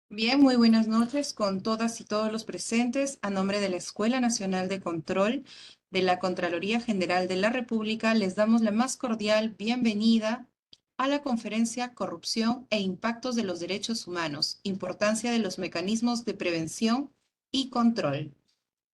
Bien, muy buenas noches con todas y todos los presentes. A nombre de la Escuela Nacional de Control de la Contraloría General de la República, les damos la más cordial bienvenida a la conferencia Corrupción e Impactos de los Derechos Humanos, importancia de los mecanismos de prevención y control.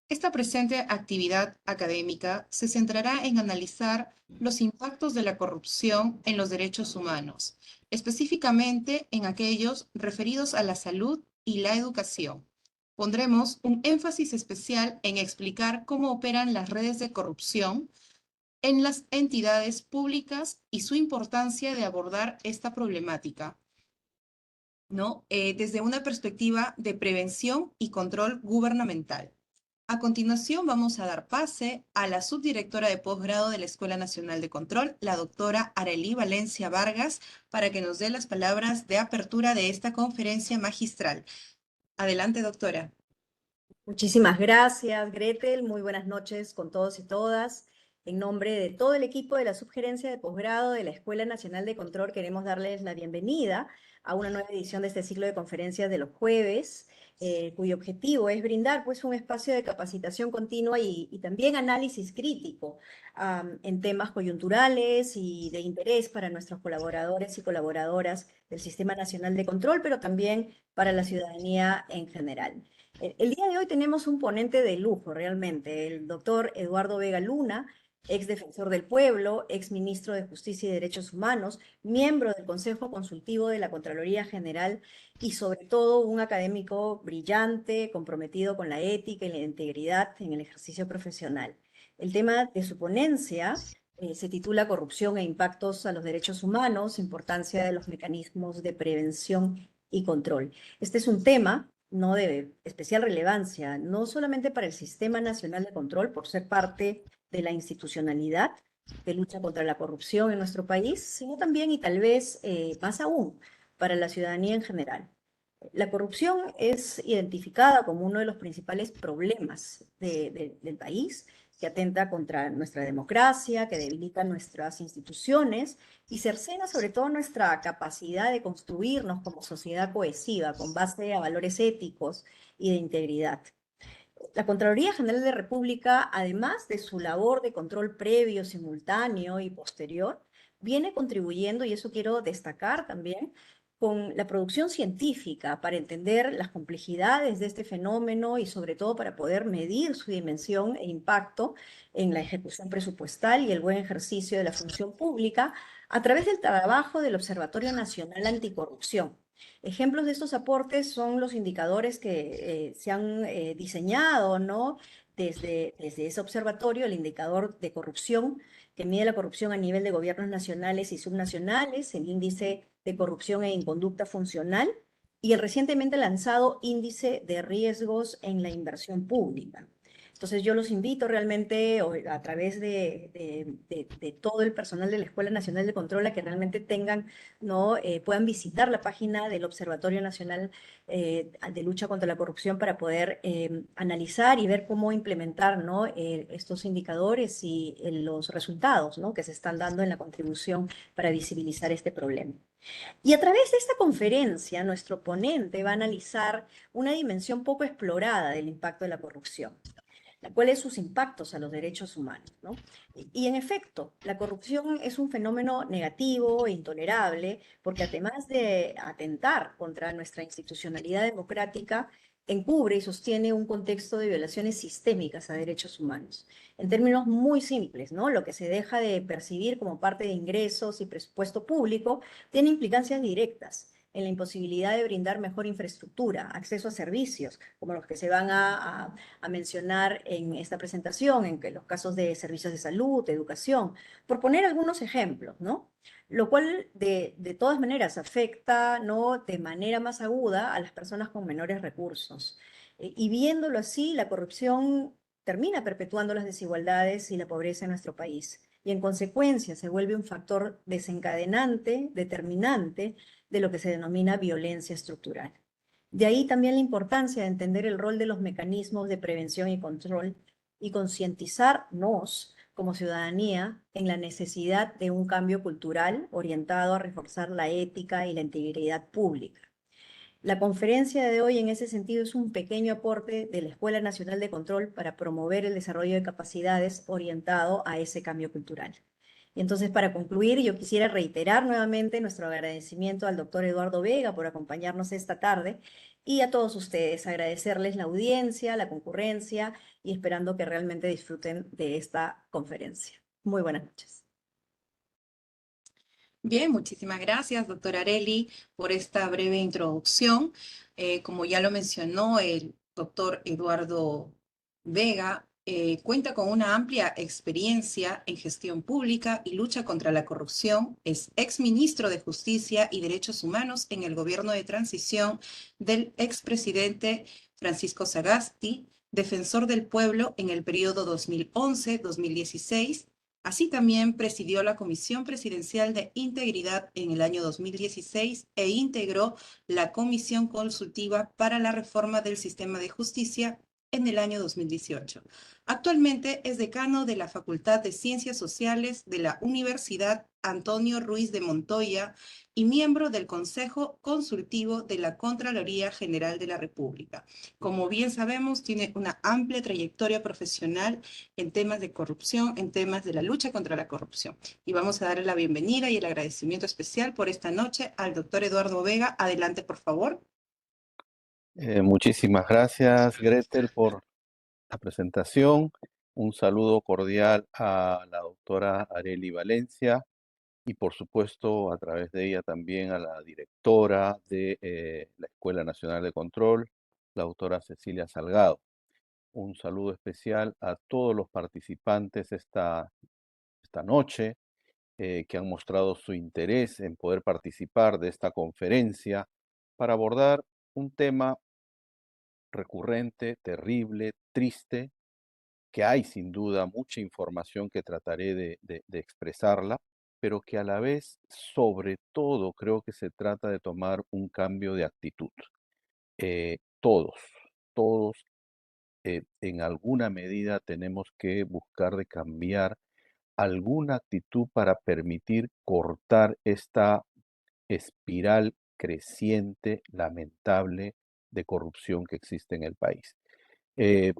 Esta presente actividad académica se centrará en analizar los impactos de la corrupción en los derechos humanos, específicamente en aquellos referidos a la salud y la educación. Pondremos un énfasis especial en explicar cómo operan las redes de corrupción en las entidades públicas y su importancia de abordar esta problemática, ¿no? Desde una perspectiva de prevención y control gubernamental. A continuación, vamos a dar pase a la subdirectora de posgrado de la Escuela Nacional de Control, la doctora Arely Valencia Vargas, para que nos dé las palabras de apertura de esta conferencia magistral. Adelante, doctora. Muchísimas gracias, Gretel. Muy buenas noches con todos y todas. En nombre de todo el equipo de la Subgerencia de Posgrado de la Escuela Nacional de Control, queremos darles la bienvenida a una nueva edición de este ciclo de conferencias de los jueves, cuyo objetivo es brindar pues, un espacio de capacitación continua y también análisis crítico en temas coyunturales y de interés para nuestros colaboradores y colaboradoras del Sistema Nacional de Control, pero también para la ciudadanía en general. El día de hoy tenemos un ponente de lujo realmente, el doctor Eduardo Vega Luna, ex defensor del pueblo, ex ministro de Justicia y Derechos Humanos, miembro del Consejo Consultivo de la Contraloría General y sobre todo un académico brillante, comprometido con la ética y la integridad en el ejercicio profesional. El tema de su ponencia se titula Corrupción e impactos a los derechos humanos, importancia de los mecanismos de prevención y control. Este es un tema no de especial relevancia, no solamente para el Sistema Nacional de Control, por ser parte de la institucionalidad de lucha contra la corrupción en nuestro país, sino también y tal vez más aún para la ciudadanía en general. La corrupción es identificada como uno de los principales problemas del país, que atenta contra nuestra democracia, que debilita nuestras instituciones y cercena sobre todo nuestra capacidad de construirnos como sociedad cohesiva con base a valores éticos y de integridad. La Contraloría General de la República, además de su labor de control previo, simultáneo y posterior, viene contribuyendo, y eso quiero destacar también, con la producción científica para entender las complejidades de este fenómeno y sobre todo para poder medir su dimensión e impacto en la ejecución presupuestal y el buen ejercicio de la función pública a través del trabajo del Observatorio Nacional Anticorrupción. Ejemplos de estos aportes son los indicadores que se han diseñado, ¿no? Desde ese observatorio, el indicador de corrupción, que mide la corrupción a nivel de gobiernos nacionales y subnacionales, el índice de corrupción e inconducta funcional, y el recientemente lanzado índice de riesgos en la inversión pública. Entonces yo los invito realmente a través de todo el personal de la Escuela Nacional de Control a que realmente tengan, ¿no? Puedan visitar la página del Observatorio Nacional de Lucha contra la Corrupción para poder analizar y ver cómo implementar, ¿no? Estos indicadores y los resultados, ¿no? Que se están dando en la contribución para visibilizar este problema. Y a través de esta conferencia, nuestro ponente va a analizar una dimensión poco explorada del impacto de la corrupción, cuáles sus impactos a los derechos humanos, ¿no? Y en efecto, la corrupción es un fenómeno negativo e intolerable porque además de atentar contra nuestra institucionalidad democrática, encubre y sostiene un contexto de violaciones sistémicas a derechos humanos. En términos muy simples, ¿no? Lo que se deja de percibir como parte de ingresos y presupuesto público tiene implicancias directas en la imposibilidad de brindar mejor infraestructura, acceso a servicios, como los que se van a mencionar en esta presentación, en que los casos de servicios de salud, de educación, por poner algunos ejemplos, ¿no? Lo cual de todas maneras afecta, ¿no? De manera más aguda a las personas con menores recursos. Y viéndolo así, la corrupción termina perpetuando las desigualdades y la pobreza en nuestro país. Y en consecuencia se vuelve un factor desencadenante, determinante de lo que se denomina violencia estructural. De ahí también la importancia de entender el rol de los mecanismos de prevención y control y concientizarnos como ciudadanía en la necesidad de un cambio cultural orientado a reforzar la ética y la integridad pública. La conferencia de hoy en ese sentido es un pequeño aporte de la Escuela Nacional de Control para promover el desarrollo de capacidades orientado a ese cambio cultural. Y entonces, para concluir, yo quisiera reiterar nuevamente nuestro agradecimiento al doctor Eduardo Vega por acompañarnos esta tarde y a todos ustedes, agradecerles la audiencia, la concurrencia y esperando que realmente disfruten de esta conferencia. Muy buenas noches. Bien, muchísimas gracias, doctora Areli, por esta breve introducción. Como ya lo mencionó el doctor Eduardo Vega, cuenta con una amplia experiencia en gestión pública y lucha contra la corrupción. Es exministro de Justicia y Derechos Humanos en el gobierno de transición del expresidente Francisco Sagasti, defensor del pueblo en el periodo 2011-2016. Así también presidió la Comisión Presidencial de Integridad en el año 2016 e integró la Comisión Consultiva para la Reforma del Sistema de Justicia en el año 2018. Actualmente es decano de la Facultad de Ciencias Sociales de la Universidad Antonio Ruiz de Montoya y miembro del Consejo Consultivo de la Contraloría General de la República. Como bien sabemos, tiene una amplia trayectoria profesional en temas de corrupción, en temas de la lucha contra la corrupción. Y vamos a darle la bienvenida y el agradecimiento especial por esta noche al doctor Eduardo Vega. Adelante, por favor. Muchísimas gracias, Gretel, por la presentación. Un saludo cordial a la doctora Areli Valencia y, por supuesto, a través de ella también a la directora de la Escuela Nacional de Control, la doctora Cecilia Salgado. Un saludo especial a todos los participantes esta noche que han mostrado su interés en poder participar de esta conferencia para abordar un tema recurrente, terrible, triste, que hay sin duda mucha información que trataré de expresarla, pero que a la vez, sobre todo, creo que se trata de tomar un cambio de actitud. Todos, todos, en alguna medida tenemos que buscar de cambiar alguna actitud para permitir cortar esta espiral creciente, lamentable, de corrupción que existe en el país.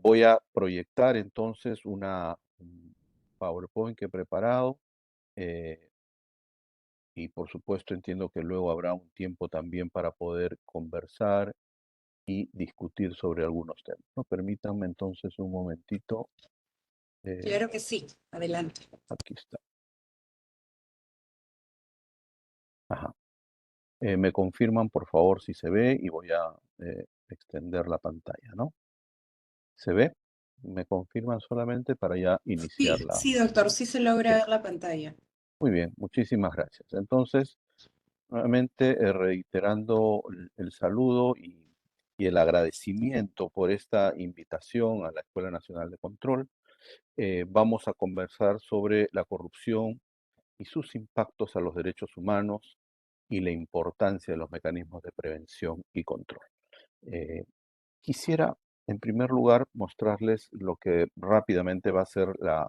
Voy a proyectar entonces un PowerPoint que he preparado eh, y por supuesto entiendo que luego habrá un tiempo también para poder conversar y discutir sobre algunos temas, ¿no? Permítanme entonces un momentito. Claro que sí. Adelante. Aquí está. Ajá. Me confirman por favor si se ve y voy a extender la pantalla, ¿no? ¿Se ve? Me confirman solamente para ya iniciar Sí, sí, doctor, sí se logra Ok. ver la pantalla. Muy bien, muchísimas gracias. Entonces, nuevamente reiterando el saludo y el agradecimiento por esta invitación a la Escuela Nacional de Control, vamos a conversar sobre la corrupción y sus impactos a los derechos humanos y la importancia de los mecanismos de prevención y control. Eh, Quisiera, en primer lugar, mostrarles lo que rápidamente va a ser la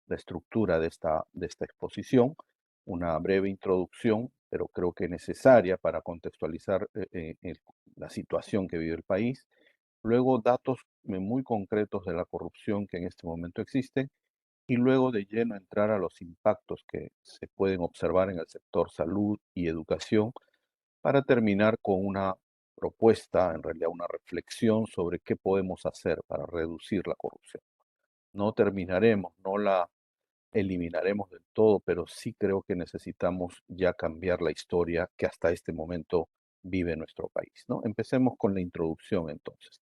estructura de esta exposición, una breve introducción, pero creo que necesaria para contextualizar la situación que vive el país. Luego, datos muy concretos de la corrupción que en este momento existe y luego de lleno entrar a los impactos que se pueden observar en el sector salud y educación para terminar con una propuesta, en realidad una reflexión sobre qué podemos hacer para reducir la corrupción. No terminaremos, no la eliminaremos del todo, pero sí creo que necesitamos ya cambiar la historia que hasta este momento vive nuestro país, ¿no? Empecemos con la introducción entonces.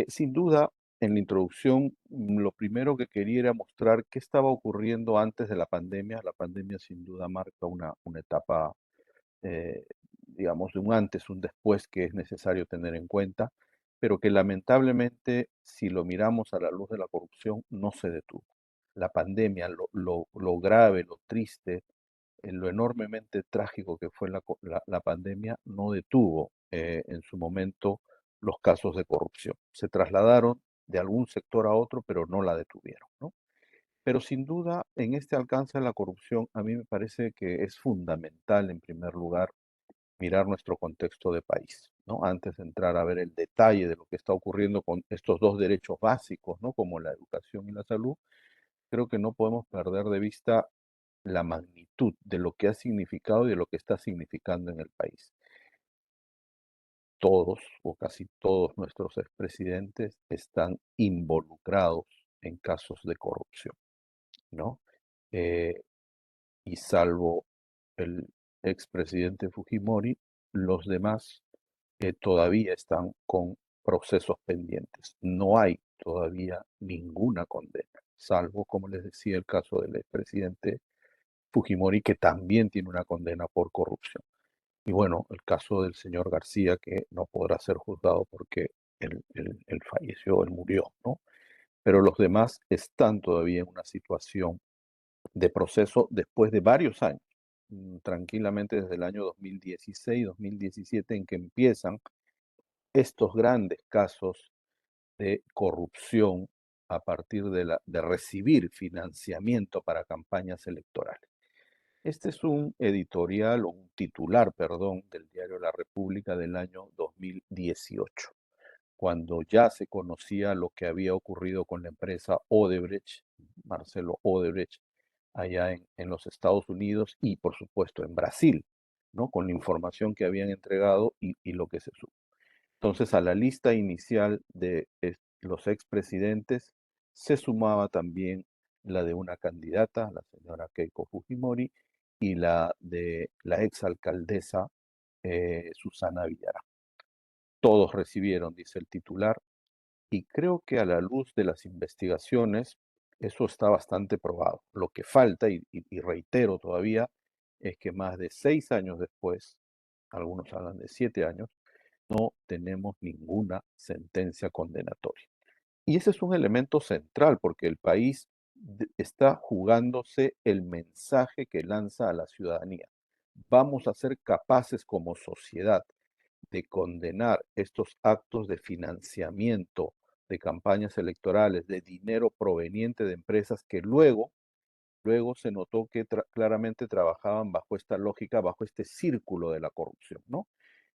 Sin duda, en la introducción, lo primero que quería era mostrar qué estaba ocurriendo antes de la pandemia. La pandemia sin duda marca una etapa eh, digamos, de un antes, un después que es necesario tener en cuenta, pero que lamentablemente, si lo miramos a la luz de la corrupción, no se detuvo. La pandemia, lo grave, lo triste, lo enormemente trágico que fue la pandemia, no detuvo en su momento los casos de corrupción. Se trasladaron de algún sector a otro, pero no la detuvieron, ¿no? Pero sin duda, en este alcance de la corrupción, a mí me parece que es fundamental, en primer lugar, mirar nuestro contexto de país. ¿no? Antes de entrar a ver el detalle de lo que está ocurriendo con estos dos derechos básicos, ¿no? Como la educación y la salud, creo que no podemos perder de vista la magnitud de lo que ha significado y de lo que está significando en el país. Todos o casi todos nuestros expresidentes están involucrados en casos de corrupción, ¿no? Eh, y salvo el expresidente Fujimori, los demás todavía están con procesos pendientes. No hay todavía ninguna condena, salvo, como les decía, el caso del expresidente Fujimori, que también tiene una condena por corrupción. Y bueno, el caso del señor García, que no podrá ser juzgado porque él falleció, él murió, ¿no? Pero los demás están todavía en una situación de proceso después de varios años, tranquilamente desde el año 2016, 2017, en que empiezan estos grandes casos de corrupción a partir de recibir financiamiento para campañas electorales. Este es un editorial o un titular, perdón, del diario La República del año 2018, cuando ya se conocía lo que había ocurrido con la empresa Odebrecht, Marcelo Odebrecht, allá en los Estados Unidos y por supuesto en Brasil, ¿no? Con la información que habían entregado y lo que se supo. Entonces, a la lista inicial de los expresidentes se sumaba también la de una candidata, la señora Keiko Fujimori, y la de la exalcaldesa Susana Villarán. Todos recibieron, dice el titular, y creo que a la luz de las investigaciones eso está bastante probado. Lo que falta, y reitero todavía, es que más de 6 años después, algunos hablan de 7 años, no tenemos ninguna sentencia condenatoria. Y ese es un elemento central porque el país está jugándose el mensaje que lanza a la ciudadanía. Vamos a ser capaces como sociedad de condenar estos actos de financiamiento de campañas electorales, de dinero proveniente de empresas que luego se notó que claramente trabajaban bajo esta lógica, bajo este círculo de la corrupción, ¿no?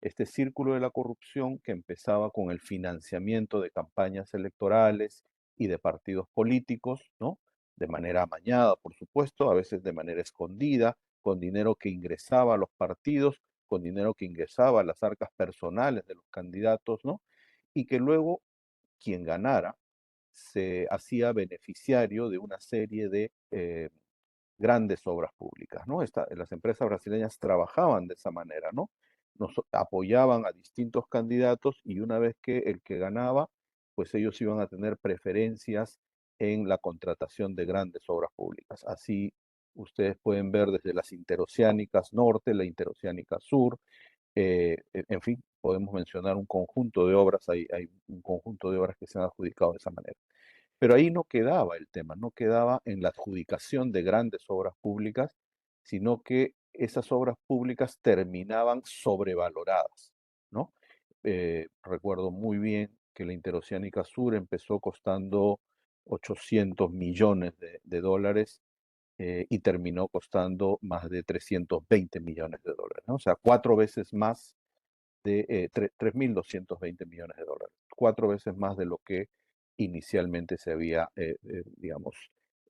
Este círculo de la corrupción que empezaba con el financiamiento de campañas electorales y de partidos políticos, ¿no? De manera amañada, por supuesto, a veces de manera escondida, con dinero que ingresaba a los partidos, con dinero que ingresaba a las arcas personales de los candidatos, ¿no? Y que luego quien ganara se hacía beneficiario de una serie de grandes obras públicas, ¿no? Las empresas brasileñas trabajaban de esa manera, ¿no? Nos apoyaban a distintos candidatos y una vez que el que ganaba, pues ellos iban a tener preferencias en la contratación de grandes obras públicas. Así ustedes pueden ver desde las interoceánicas norte, la interoceánica sur, en fin, podemos mencionar un conjunto de obras, hay un conjunto de obras que se han adjudicado de esa manera. Pero ahí no quedaba el tema, no quedaba en la adjudicación de grandes obras públicas, sino que esas obras públicas terminaban sobrevaloradas, ¿no? Recuerdo muy bien que la Interoceánica Sur empezó costando 800 millones de dólares y terminó costando más de 320 millones de dólares, ¿no? O sea, 4 veces más de 3.220 millones de dólares, 4 veces más de lo que inicialmente se había, digamos,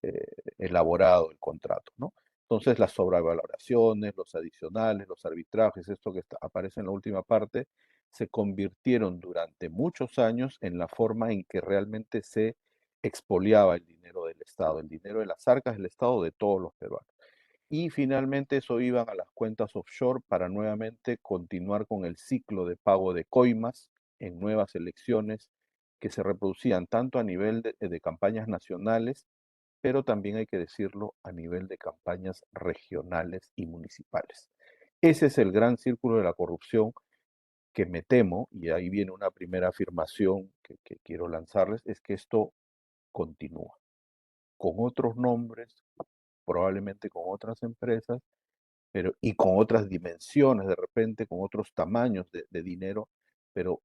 eh, elaborado el contrato, ¿no? Entonces, las sobrevaloraciones, los adicionales, los arbitrajes, esto que aparece en la última parte, se convirtieron durante muchos años en la forma en que realmente se expoliaba el dinero del Estado, el dinero de las arcas del Estado de todos los peruanos. Y finalmente eso iban a las cuentas offshore para nuevamente continuar con el ciclo de pago de coimas en nuevas elecciones que se reproducían tanto a nivel de campañas nacionales, pero también hay que decirlo a nivel de campañas regionales y municipales. Ese es el gran círculo de la corrupción que me temo, y ahí viene una primera afirmación que quiero lanzarles, es que esto continúa con otros nombres, probablemente con otras empresas, pero, y con otras dimensiones de repente, con otros tamaños de dinero, pero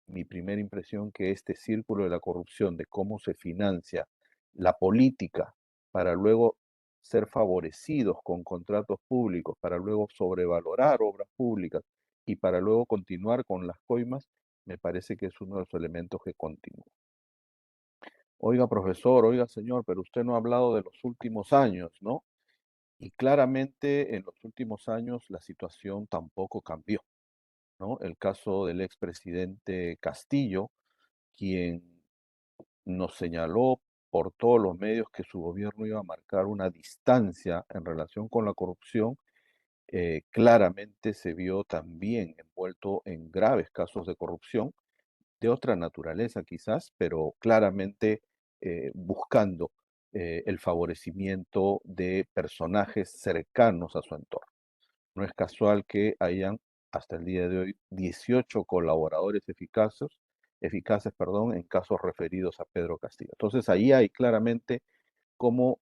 mi primera impresión que este círculo de la corrupción, de cómo se financia la política para luego ser favorecidos con contratos públicos, para luego sobrevalorar obras públicas y para luego continuar con las coimas, me parece que es uno de los elementos que continúa. Oiga, profesor, oiga, señor, pero usted no ha hablado de los últimos años, ¿no? Y claramente en los últimos años la situación tampoco cambió, ¿no? El caso del expresidente Castillo, quien nos señaló por todos los medios que su gobierno iba a marcar una distancia en relación con la corrupción, claramente se vio también envuelto en graves casos de corrupción, de otra naturaleza quizás, pero claramente buscando el favorecimiento de personajes cercanos a su entorno. No es casual que hayan hasta el día de hoy 18 colaboradores eficaces, perdón, en casos referidos a Pedro Castillo. Entonces ahí hay claramente cómo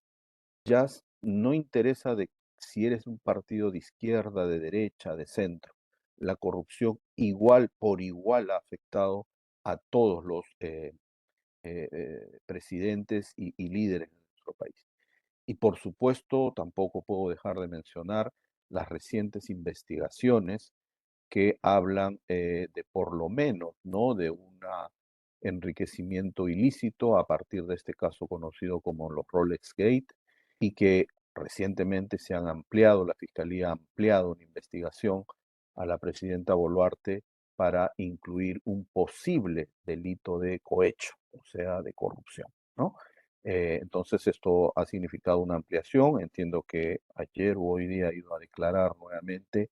ya no interesa de si eres un partido de izquierda, de derecha, de centro. La corrupción igual por igual ha afectado a todos los presidentes y líderes de nuestro país. Y por supuesto, tampoco puedo dejar de mencionar las recientes investigaciones que hablan de por lo menos, ¿no? De un enriquecimiento ilícito a partir de este caso conocido como los Rolex Gate y que recientemente se han ampliado, la Fiscalía ha ampliado una investigación a la presidenta Boluarte para incluir un posible delito de cohecho, o sea, de corrupción, ¿no? Entonces esto ha significado una ampliación. Entiendo que ayer o hoy día ha ido a declarar nuevamente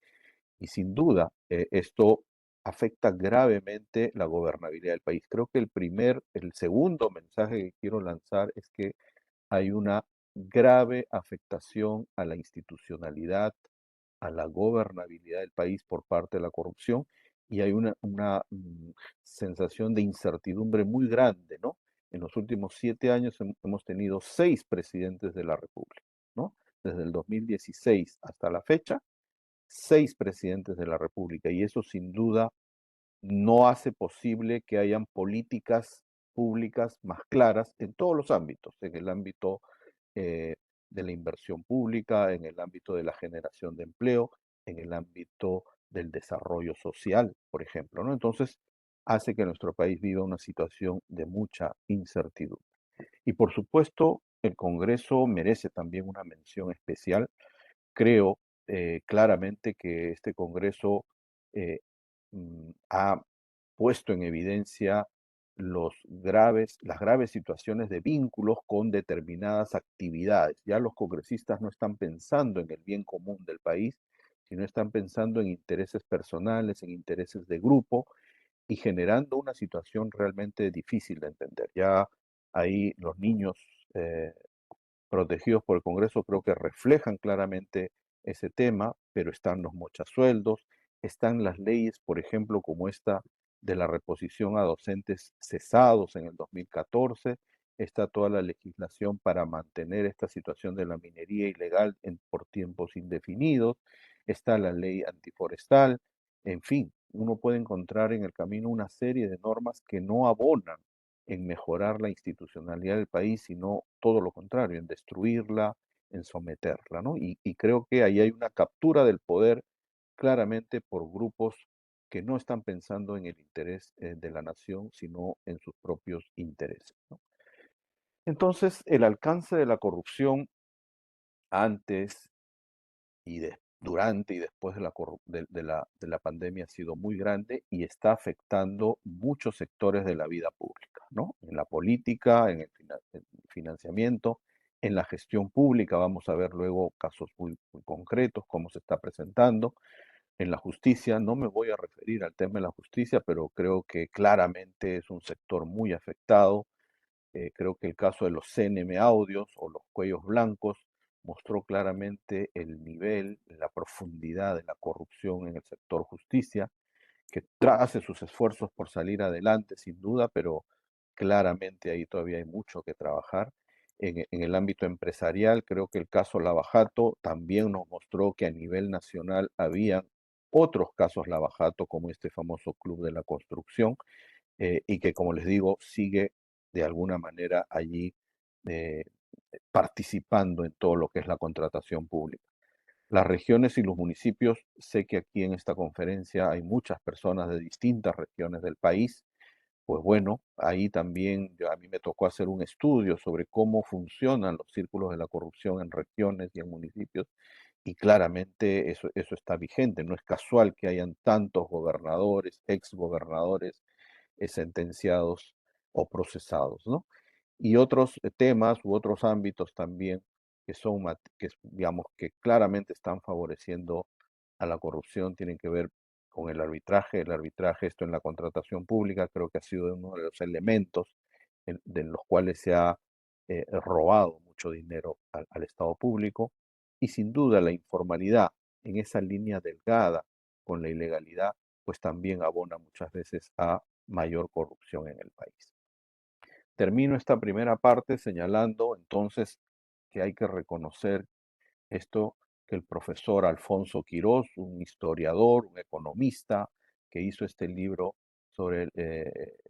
y sin duda esto afecta gravemente la gobernabilidad del país. Creo que el segundo mensaje que quiero lanzar es que hay una grave afectación a la institucionalidad, a la gobernabilidad del país por parte de la corrupción y hay una sensación de incertidumbre muy grande, ¿no? En los últimos 7 años hemos tenido 6 presidentes de la República, ¿no? Desde el 2016 hasta la fecha, 6 presidentes de la República y eso sin duda no hace posible que hayan políticas públicas más claras en todos los ámbitos, en el ámbito eh, de la inversión pública, en el ámbito de la generación de empleo, en el ámbito del desarrollo social, por ejemplo, ¿no? Entonces, hace que nuestro país viva una situación de mucha incertidumbre. Y por supuesto, el Congreso merece también una mención especial. Creo claramente que este Congreso eh, ha puesto en evidencia las graves situaciones de vínculos con determinadas actividades. Ya los congresistas no están pensando en el bien común del país, sino están pensando en intereses personales, en intereses de grupo y generando una situación realmente difícil de entender. Ya ahí los niños protegidos por el Congreso creo que reflejan claramente ese tema, pero están los mochasueldos, están las leyes, por ejemplo, como esta de la reposición a docentes cesados en el 2014, está toda la legislación para mantener esta situación de la minería ilegal por tiempos indefinidos, está la ley antiforestal, en fin, uno puede encontrar en el camino una serie de normas que no abonan en mejorar la institucionalidad del país, sino todo lo contrario, en destruirla, en someterla, ¿no? Y creo que ahí hay una captura del poder claramente por grupos que no están pensando en el interés de la nación, sino en sus propios intereses, ¿no? Entonces, el alcance de la corrupción antes durante y después de la pandemia ha sido muy grande y está afectando muchos sectores de la vida pública, ¿no? En la política, en el financiamiento, en la gestión pública, vamos a ver luego casos muy concretos, cómo se está presentando. En la justicia, no me voy a referir al tema de la justicia, pero creo que claramente es un sector muy afectado. Creo que el caso de los CNM Audios o los cuellos blancos mostró claramente el nivel, la profundidad de la corrupción en el sector justicia, que hace sus esfuerzos por salir adelante, sin duda, pero claramente ahí todavía hay mucho que trabajar. En el ámbito empresarial, creo que el caso Lavajato también nos mostró que a nivel nacional había otros casos Lavajato, como este famoso Club de la Construcción, y que, como les digo, sigue de alguna manera allí eh, participando en todo lo que es la contratación pública. Las regiones y los municipios, sé que aquí en esta conferencia hay muchas personas de distintas regiones del país. Pues bueno, ahí también a mí me tocó hacer un estudio sobre cómo funcionan los círculos de la corrupción en regiones y en municipios, y claramente eso está vigente. No es casual que hayan tantos gobernadores, exgobernadores sentenciados o procesados, ¿no? Y otros temas u otros ámbitos también que son, digamos, que claramente están favoreciendo a la corrupción, tienen que ver con el arbitraje. El arbitraje, esto en la contratación pública, creo que ha sido uno de los elementos de los cuales se ha robado mucho dinero al Estado público. Y sin duda la informalidad en esa línea delgada con la ilegalidad, pues también abona muchas veces a mayor corrupción en el país. Termino esta primera parte señalando entonces que hay que reconocer esto que el profesor Alfonso Quirós, un historiador, un economista, que hizo este libro sobre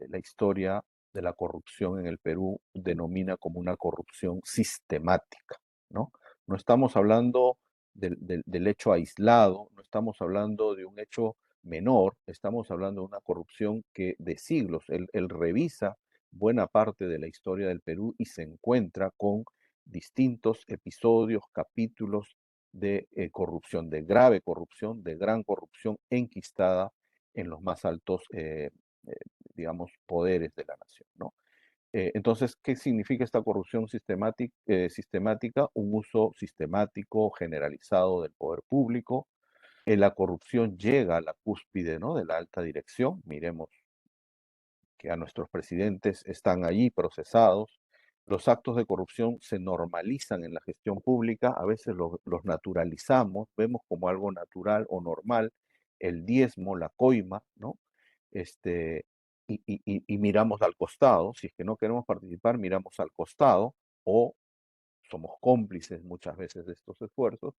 la historia de la corrupción en el Perú, denomina como una corrupción sistemática, ¿no? No estamos hablando del hecho aislado, no estamos hablando de un hecho menor, estamos hablando de una corrupción que de siglos, él revisa buena parte de la historia del Perú y se encuentra con distintos episodios, capítulos de corrupción, de grave corrupción, de gran corrupción enquistada en los más altos, digamos, poderes de la nación, ¿no? Entonces, ¿qué significa esta corrupción sistemática? Un uso sistemático, generalizado del poder público. La corrupción llega a la cúspide, ¿no?, de la alta dirección. Miremos que a nuestros presidentes están allí procesados. Los actos de corrupción se normalizan en la gestión pública, a veces los naturalizamos, vemos como algo natural o normal el diezmo, la coima, ¿no? Este, y miramos al costado. Si es que no queremos participar, miramos al costado o somos cómplices muchas veces de estos esfuerzos.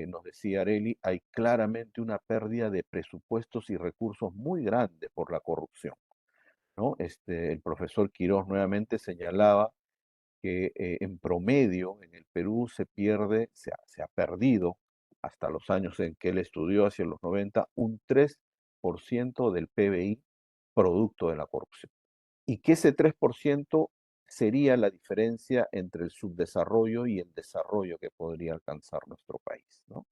Nos decía Areli, hay claramente una pérdida de presupuestos y recursos muy grande por la corrupción, ¿no? El profesor Quirós nuevamente señalaba que en promedio en el Perú se ha perdido hasta los años en que él estudió, hacia los 90, un 3% del PBI producto de la corrupción. Y que ese 3% sería la diferencia entre el subdesarrollo y el desarrollo que podría alcanzar nuestro país, ¿no? O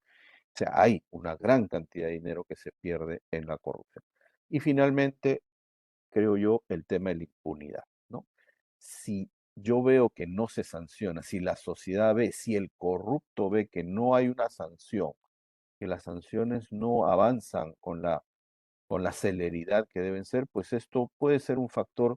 sea, hay una gran cantidad de dinero que se pierde en la corrupción. Y finalmente, creo yo, el tema de la impunidad, ¿no? Si yo veo que no se sanciona, si la sociedad ve, si el corrupto ve que no hay una sanción, que las sanciones no avanzan con la celeridad que deben ser, pues esto puede ser un factor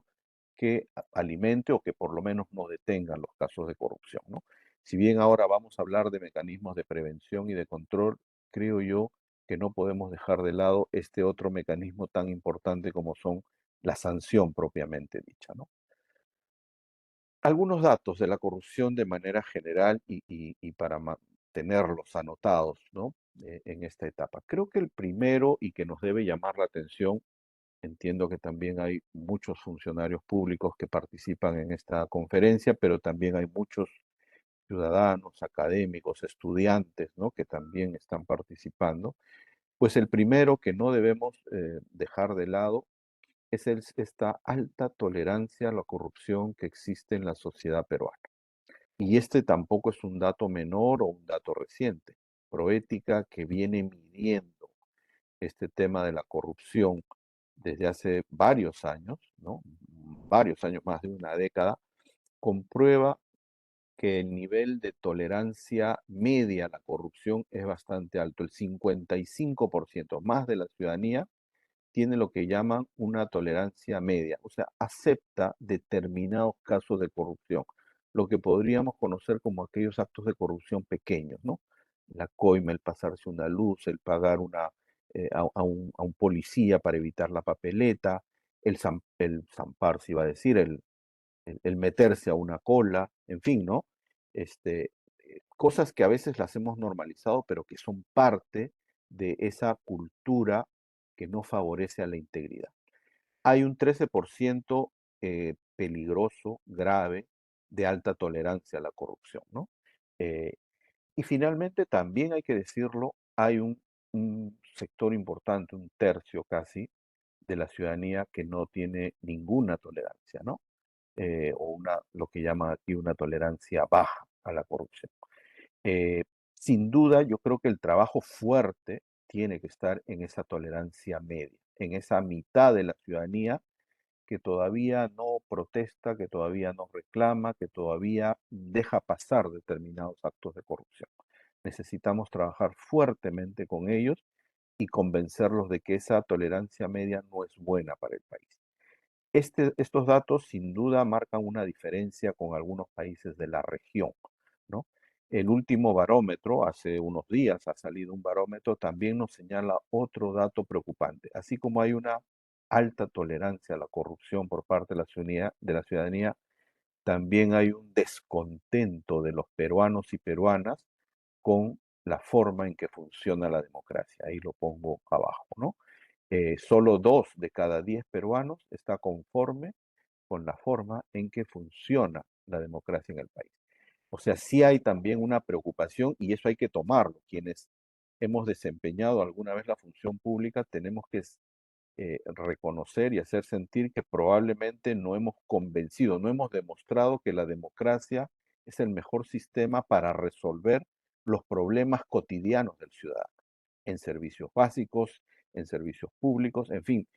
que alimente o que por lo menos no detenga los casos de corrupción, ¿no? Si bien ahora vamos a hablar de mecanismos de prevención y de control, creo yo que no podemos dejar de lado este otro mecanismo tan importante como son la sanción propiamente dicha, ¿no? Algunos datos de la corrupción de manera general y para tenerlos anotados, ¿no? En esta etapa. Creo que el primero y que nos debe llamar la atención, entiendo que también hay muchos funcionarios públicos que participan en esta conferencia, pero también hay muchos ciudadanos, académicos, estudiantes, ¿no?, que también están participando. Pues el primero que no debemos dejar de lado es esta alta tolerancia a la corrupción que existe en la sociedad peruana. Y este tampoco es un dato menor o un dato reciente. Proética, que viene midiendo este tema de la corrupción desde hace varios años, ¿no? Varios años, más de una década, comprueba que el nivel de tolerancia media a la corrupción es bastante alto. El 55% más de la ciudadanía tiene lo que llaman una tolerancia media, o sea, acepta determinados casos de corrupción, lo que podríamos conocer como aquellos actos de corrupción pequeños, ¿no? La coima, el pasarse una luz, el pagar a un policía para evitar la papeleta, el zamparse, iba a decir, el meterse a una cola, en fin, ¿no? Cosas que a veces las hemos normalizado, pero que son parte de esa cultura que no favorece a la integridad. Hay un 13% peligroso, grave, de alta tolerancia a la corrupción, ¿no? Eh, Y finalmente, también hay que decirlo, hay un sector importante, un tercio casi, de la ciudadanía que no tiene ninguna tolerancia, ¿no? O lo que llaman aquí una tolerancia baja a la corrupción. Eh, Sin duda, yo creo que el trabajo fuerte tiene que estar en esa tolerancia media, en esa mitad de la ciudadanía que todavía no protesta, que todavía no reclama, que todavía deja pasar determinados actos de corrupción. Necesitamos trabajar fuertemente con ellos y convencerlos de que esa tolerancia media no es buena para el país. Estos datos sin duda marcan una diferencia con algunos países de la región, ¿no? El último barómetro, hace unos días ha salido un barómetro, también nos señala otro dato preocupante. Así como hay una alta tolerancia a la corrupción por parte de la ciudadanía, también hay un descontento de los peruanos y peruanas con la forma en que funciona la democracia. Ahí lo pongo abajo, ¿no? Solo 2 de cada 10 peruanos está conforme con la forma en que funciona la democracia en el país. O sea, sí hay también una preocupación y eso hay que tomarlo. Quienes hemos desempeñado alguna vez la función pública tenemos que reconocer y hacer sentir que probablemente no hemos convencido, no hemos demostrado que la democracia es el mejor sistema para resolver los problemas cotidianos del ciudadano, en servicios básicos, en servicios públicos, en fin,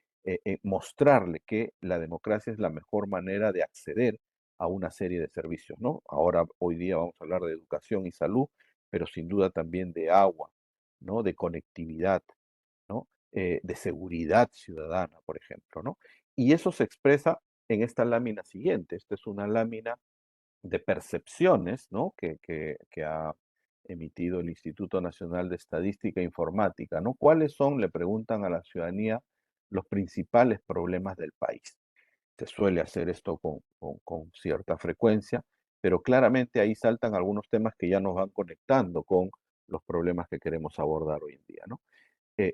mostrarle que la democracia es la mejor manera de acceder a una serie de servicios, ¿no? Ahora, hoy día vamos a hablar de educación y salud, pero sin duda también de agua, ¿no? De conectividad, ¿no? De seguridad ciudadana, por ejemplo, ¿no? Y eso se expresa en esta lámina siguiente. Esta es una lámina de percepciones, ¿no? Que ha emitido el Instituto Nacional de Estadística e Informática, ¿no? ¿Cuáles son, le preguntan a la ciudadanía, los principales problemas del país? Se suele hacer esto con cierta frecuencia, pero claramente ahí saltan algunos temas que ya nos van conectando con los problemas que queremos abordar hoy en día, ¿no?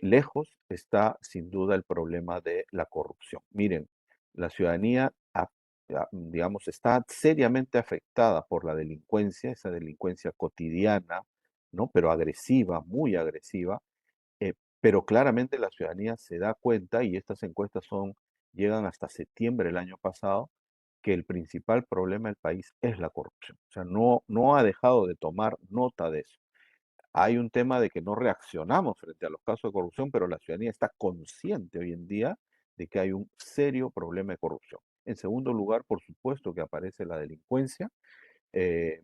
Lejos está sin duda el problema de la corrupción. Miren, la ciudadanía, digamos, está seriamente afectada por la delincuencia, esa delincuencia cotidiana, ¿no? Pero agresiva, muy agresiva, pero claramente la ciudadanía se da cuenta, y estas encuestas llegan hasta septiembre del año pasado, que el principal problema del país es la corrupción. O sea, no ha dejado de tomar nota de eso. Hay un tema de que no reaccionamos frente a los casos de corrupción, pero la ciudadanía está consciente hoy en día de que hay un serio problema de corrupción. En segundo lugar, por supuesto que aparece la delincuencia.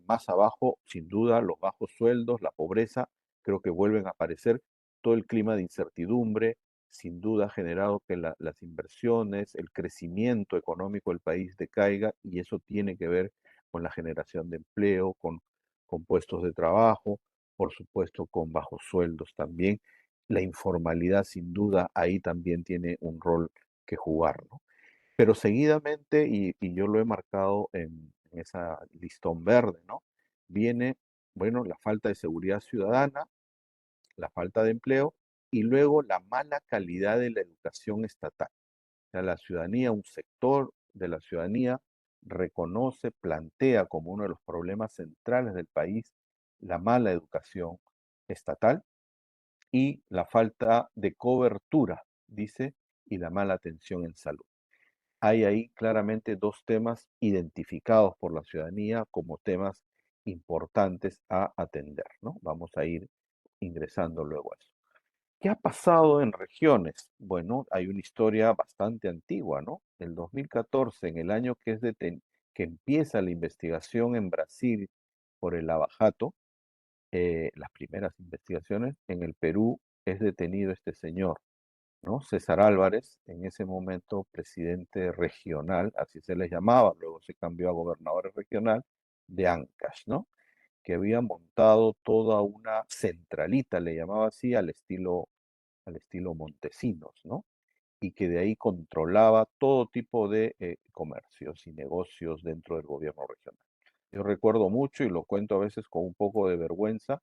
Más abajo, sin duda, los bajos sueldos, la pobreza, creo que vuelven a aparecer. Todo el clima de incertidumbre, sin duda, ha generado que las inversiones, el crecimiento económico del país decaiga, y eso tiene que ver con la generación de empleo, con puestos de trabajo, por supuesto con bajos sueldos también. La informalidad, sin duda, ahí también tiene un rol que jugar, ¿no? Pero seguidamente, y yo lo he marcado en esa listón verde, ¿no? Viene, bueno, la falta de seguridad ciudadana, la falta de empleo y luego la mala calidad de la educación estatal. O sea, la ciudadanía, un sector de la ciudadanía reconoce, plantea como uno de los problemas centrales del país la mala educación estatal y la falta de cobertura, dice, y la mala atención en salud. Hay ahí claramente dos temas identificados por la ciudadanía como temas importantes a atender, ¿no? Vamos a ir ingresando luego a eso. ¿Qué ha pasado en regiones? Bueno, hay una historia bastante antigua, ¿no? El 2014, en el año que empieza la investigación en Brasil por el Lava Jato, las primeras investigaciones, en el Perú es detenido este señor, ¿no? César Álvarez, en ese momento presidente regional, así se les llamaba, luego se cambió a gobernador regional de Ancash, ¿no? Que había montado toda una centralita, le llamaba así, al estilo Montesinos, ¿no? Y que de ahí controlaba todo tipo de comercios y negocios dentro del gobierno regional. Yo recuerdo mucho, y lo cuento a veces con un poco de vergüenza,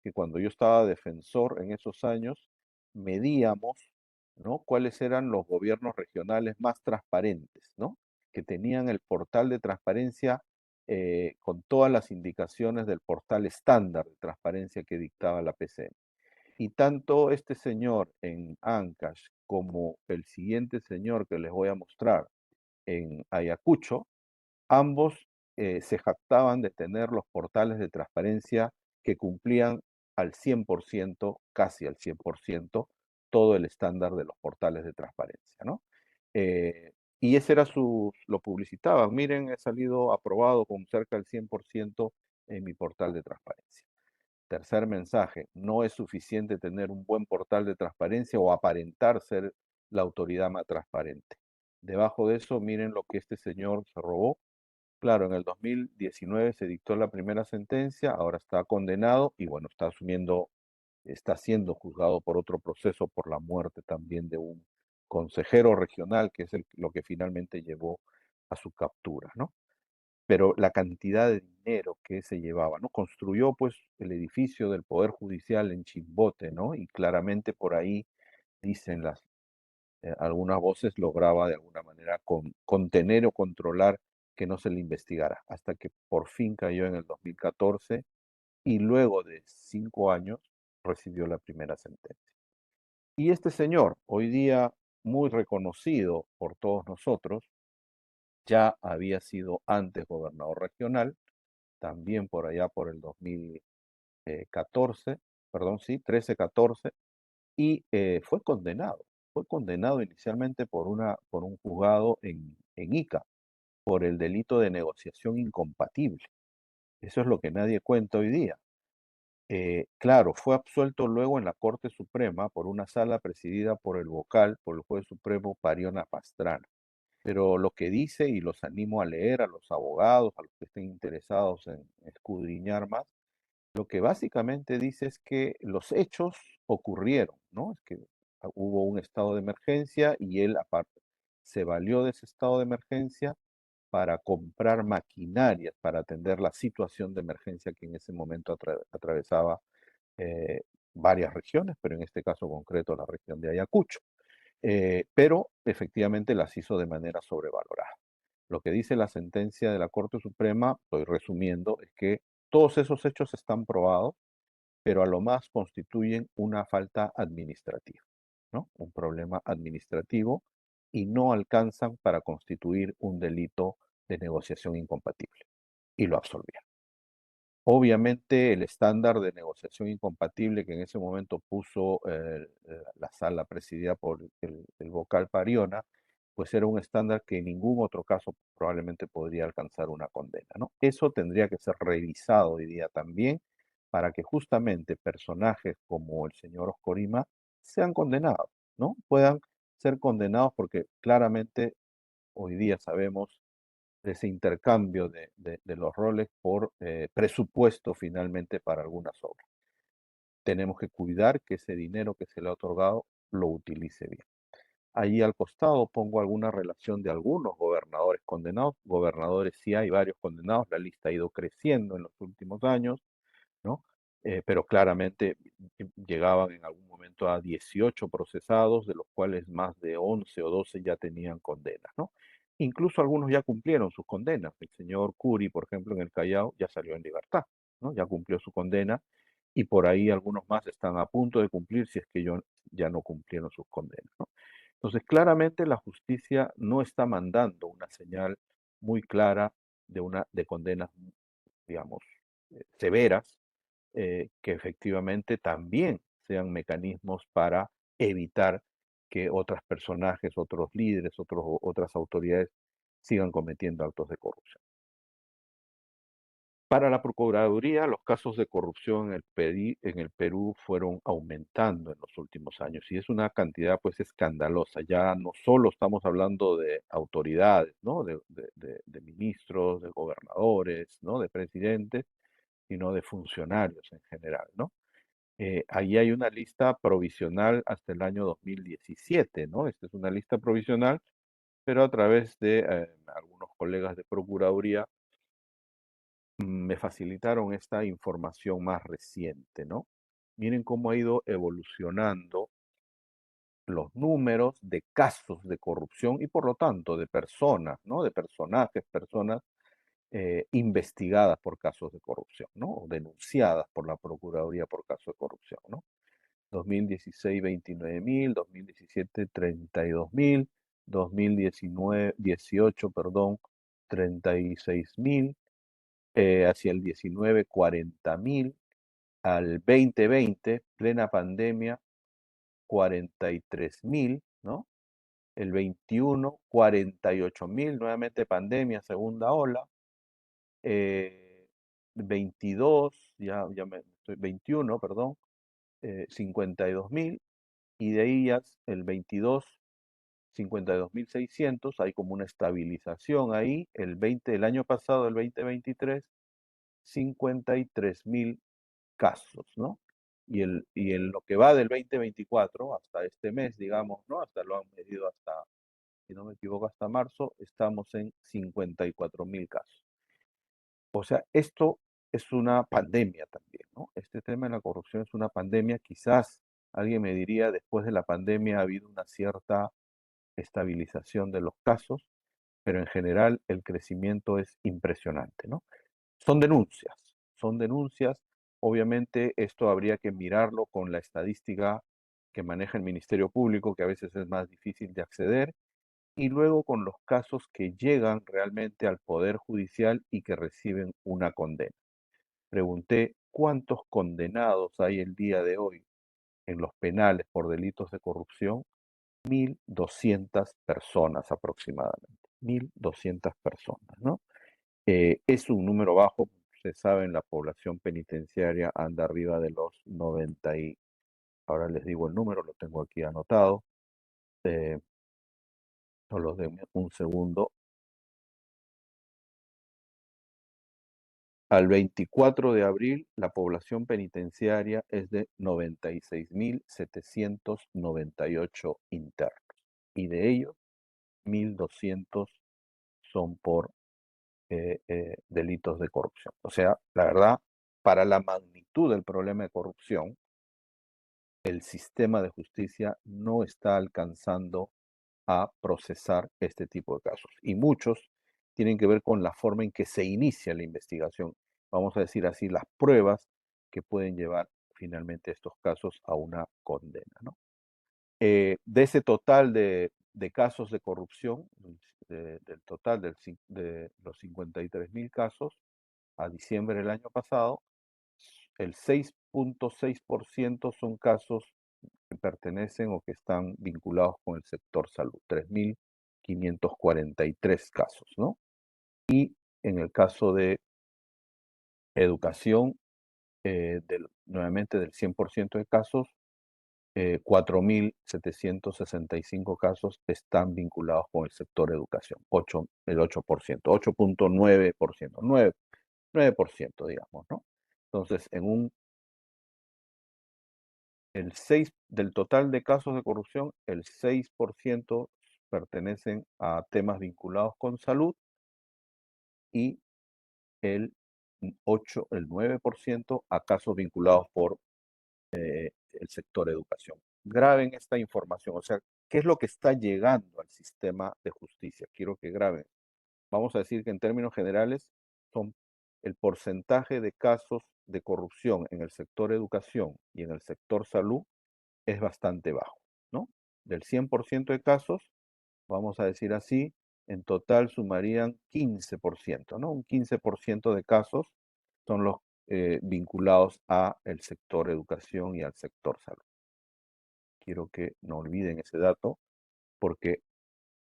que cuando yo estaba defensor en esos años, medíamos, ¿no? Cuáles eran los gobiernos regionales más transparentes, ¿no? Que tenían el portal de transparencia con todas las indicaciones del portal estándar de transparencia que dictaba la PCM. Y tanto este señor en Ancash como el siguiente señor que les voy a mostrar en Ayacucho, ambos se jactaban de tener los portales de transparencia que cumplían al 100%, casi al 100%, todo el estándar de los portales de transparencia, ¿no? Y ese era lo publicitaban. Miren, he salido aprobado con cerca del 100% en mi portal de transparencia. Tercer mensaje, no es suficiente tener un buen portal de transparencia o aparentar ser la autoridad más transparente. Debajo de eso, miren lo que este señor se robó. Claro, en el 2019 se dictó la primera sentencia, ahora está condenado y bueno, está siendo juzgado por otro proceso por la muerte también de un consejero regional, que es lo que finalmente llevó a su captura, ¿no? Pero la cantidad de dinero que se llevaba, ¿no? Construyó pues el edificio del Poder Judicial en Chimbote, ¿no? Y claramente por ahí dicen algunas voces lograba de alguna manera contener o controlar que no se le investigara, hasta que por fin cayó en el 2014 y luego de 5 años recibió la primera sentencia. Y este señor, hoy día muy reconocido por todos nosotros, ya había sido antes gobernador regional, también por allá por el 2014, perdón, sí, 13-14, y fue condenado inicialmente por un juzgado en Ica, por el delito de negociación incompatible. Eso es lo que nadie cuenta hoy día. Claro, fue absuelto luego en la Corte Suprema por una sala presidida por el vocal, por el juez supremo Pariona Pastrana. Pero lo que dice, y los animo a leer a los abogados, a los que estén interesados en escudriñar más, lo que básicamente dice es que los hechos ocurrieron, ¿no? Es que hubo un estado de emergencia y él aparte se valió de ese estado de emergencia para comprar maquinarias para atender la situación de emergencia que en ese momento atravesaba eh, varias regiones, pero en este caso concreto la región de Ayacucho. Pero efectivamente las hizo de manera sobrevalorada. Lo que dice la sentencia de la Corte Suprema, estoy resumiendo, es que todos esos hechos están probados, pero a lo más constituyen una falta administrativa, ¿no? Un problema administrativo y no alcanzan para constituir un delito de negociación incompatible. Y lo absolvieron. Obviamente el estándar de negociación incompatible que en ese momento puso la sala presidida por el vocal Pariona, pues era un estándar que en ningún otro caso probablemente podría alcanzar una condena, ¿no? Eso tendría que ser revisado hoy día también para que justamente personajes como el señor Oscorima sean condenados, ¿no? Puedan ser condenados porque claramente hoy día sabemos de ese intercambio de los roles por presupuesto finalmente para algunas obras. Tenemos que cuidar que ese dinero que se le ha otorgado lo utilice bien. Ahí al costado pongo alguna relación de algunos gobernadores condenados. Gobernadores sí hay varios condenados, la lista ha ido creciendo en los últimos años, ¿no? Pero claramente llegaban en algún momento a 18 procesados, de los cuales más de 11 o 12 ya tenían condenas, ¿no? Incluso algunos ya cumplieron sus condenas. El señor Curi, por ejemplo, en el Callao, ya salió en libertad, ¿no? Ya cumplió su condena y por ahí algunos más están a punto de cumplir si es que ya no cumplieron sus condenas, ¿no? Entonces, claramente la justicia no está mandando una señal muy clara de condenas, digamos, severas, que efectivamente también sean mecanismos para evitar que otros personajes, otros líderes, otras autoridades sigan cometiendo actos de corrupción. Para la Procuraduría, los casos de corrupción en el Perú fueron aumentando en los últimos años y es una cantidad pues escandalosa. Ya no solo estamos hablando de autoridades, ¿no? De ministros, de gobernadores, ¿no? De presidentes, sino de funcionarios en general, ¿no? Ahí hay una lista provisional hasta el año 2017, ¿no? Esta es una lista provisional, pero a través de algunos colegas de Procuraduría me facilitaron esta información más reciente, ¿no? Miren cómo ha ido evolucionando los números de casos de corrupción y por lo tanto de personas, ¿no? De personajes, personas investigadas por casos de corrupción, ¿no? O denunciadas por la Procuraduría por casos de corrupción, ¿no? 2016, 29.000, 2017, 32.000, 2018, perdón, 36.000, hacia el 19, 40.000, al 2020, plena pandemia, 43.000, ¿no? El 21, 48.000, nuevamente pandemia, segunda ola. 22, 21, perdón, 52.000, y de ellas el 22, 52.600, hay como una estabilización ahí. El año pasado, el 2023, 53.000 casos, ¿no? Y en lo que va del 2024 hasta este mes, digamos, ¿no? Hasta lo han medido hasta, si no me equivoco, hasta marzo, estamos en 54.000 casos. O sea, esto es una pandemia también, ¿no? Este tema de la corrupción es una pandemia. Quizás alguien me diría, después de la pandemia ha habido una cierta estabilización de los casos, pero en general el crecimiento es impresionante, ¿no? Son denuncias, son denuncias. Obviamente esto habría que mirarlo con la estadística que maneja el Ministerio Público, que a veces es más difícil de acceder, y luego con los casos que llegan realmente al Poder Judicial y que reciben una condena. Pregunté cuántos condenados hay el día de hoy en los penales por delitos de corrupción. 1.200 personas aproximadamente. 1.200 personas, ¿no? Es un número bajo. Se sabe, la población penitenciaria anda arriba de los 90 y, ahora les digo el número, lo tengo aquí anotado. Solo denme un segundo. Al 24 de abril, la población penitenciaria es de 96.798 internos, y de ellos 1.200 son por delitos de corrupción. O sea, la verdad, para la magnitud del problema de corrupción, el sistema de justicia no está alcanzando a procesar este tipo de casos. Y muchos tienen que ver con la forma en que se inicia la investigación. Vamos a decir así, las pruebas que pueden llevar finalmente estos casos a una condena, ¿no? De ese total de casos de corrupción, del total de los 53.000 casos a diciembre del año pasado, el 6.6% son casos que pertenecen o que están vinculados con el sector salud, 3.543 casos, ¿no? Y en el caso de educación, nuevamente del 100% de casos, 4.765 casos están vinculados con el sector educación, el 8%, 8.9%, 9%, digamos, ¿no? Entonces, el 6 del total de casos de corrupción, el 6% pertenecen a temas vinculados con salud, y el 9% a casos vinculados por el sector educación. Graben esta información, o sea, ¿qué es lo que está llegando al sistema de justicia? Quiero que graben. Vamos a decir que en términos generales son el porcentaje de casos de corrupción en el sector educación y en el sector salud es bastante bajo, ¿no? Del 100% de casos, vamos a decir así, en total sumarían 15%, ¿no? Un 15% de casos son los vinculados a el sector educación y al sector salud. Quiero que no olviden ese dato, porque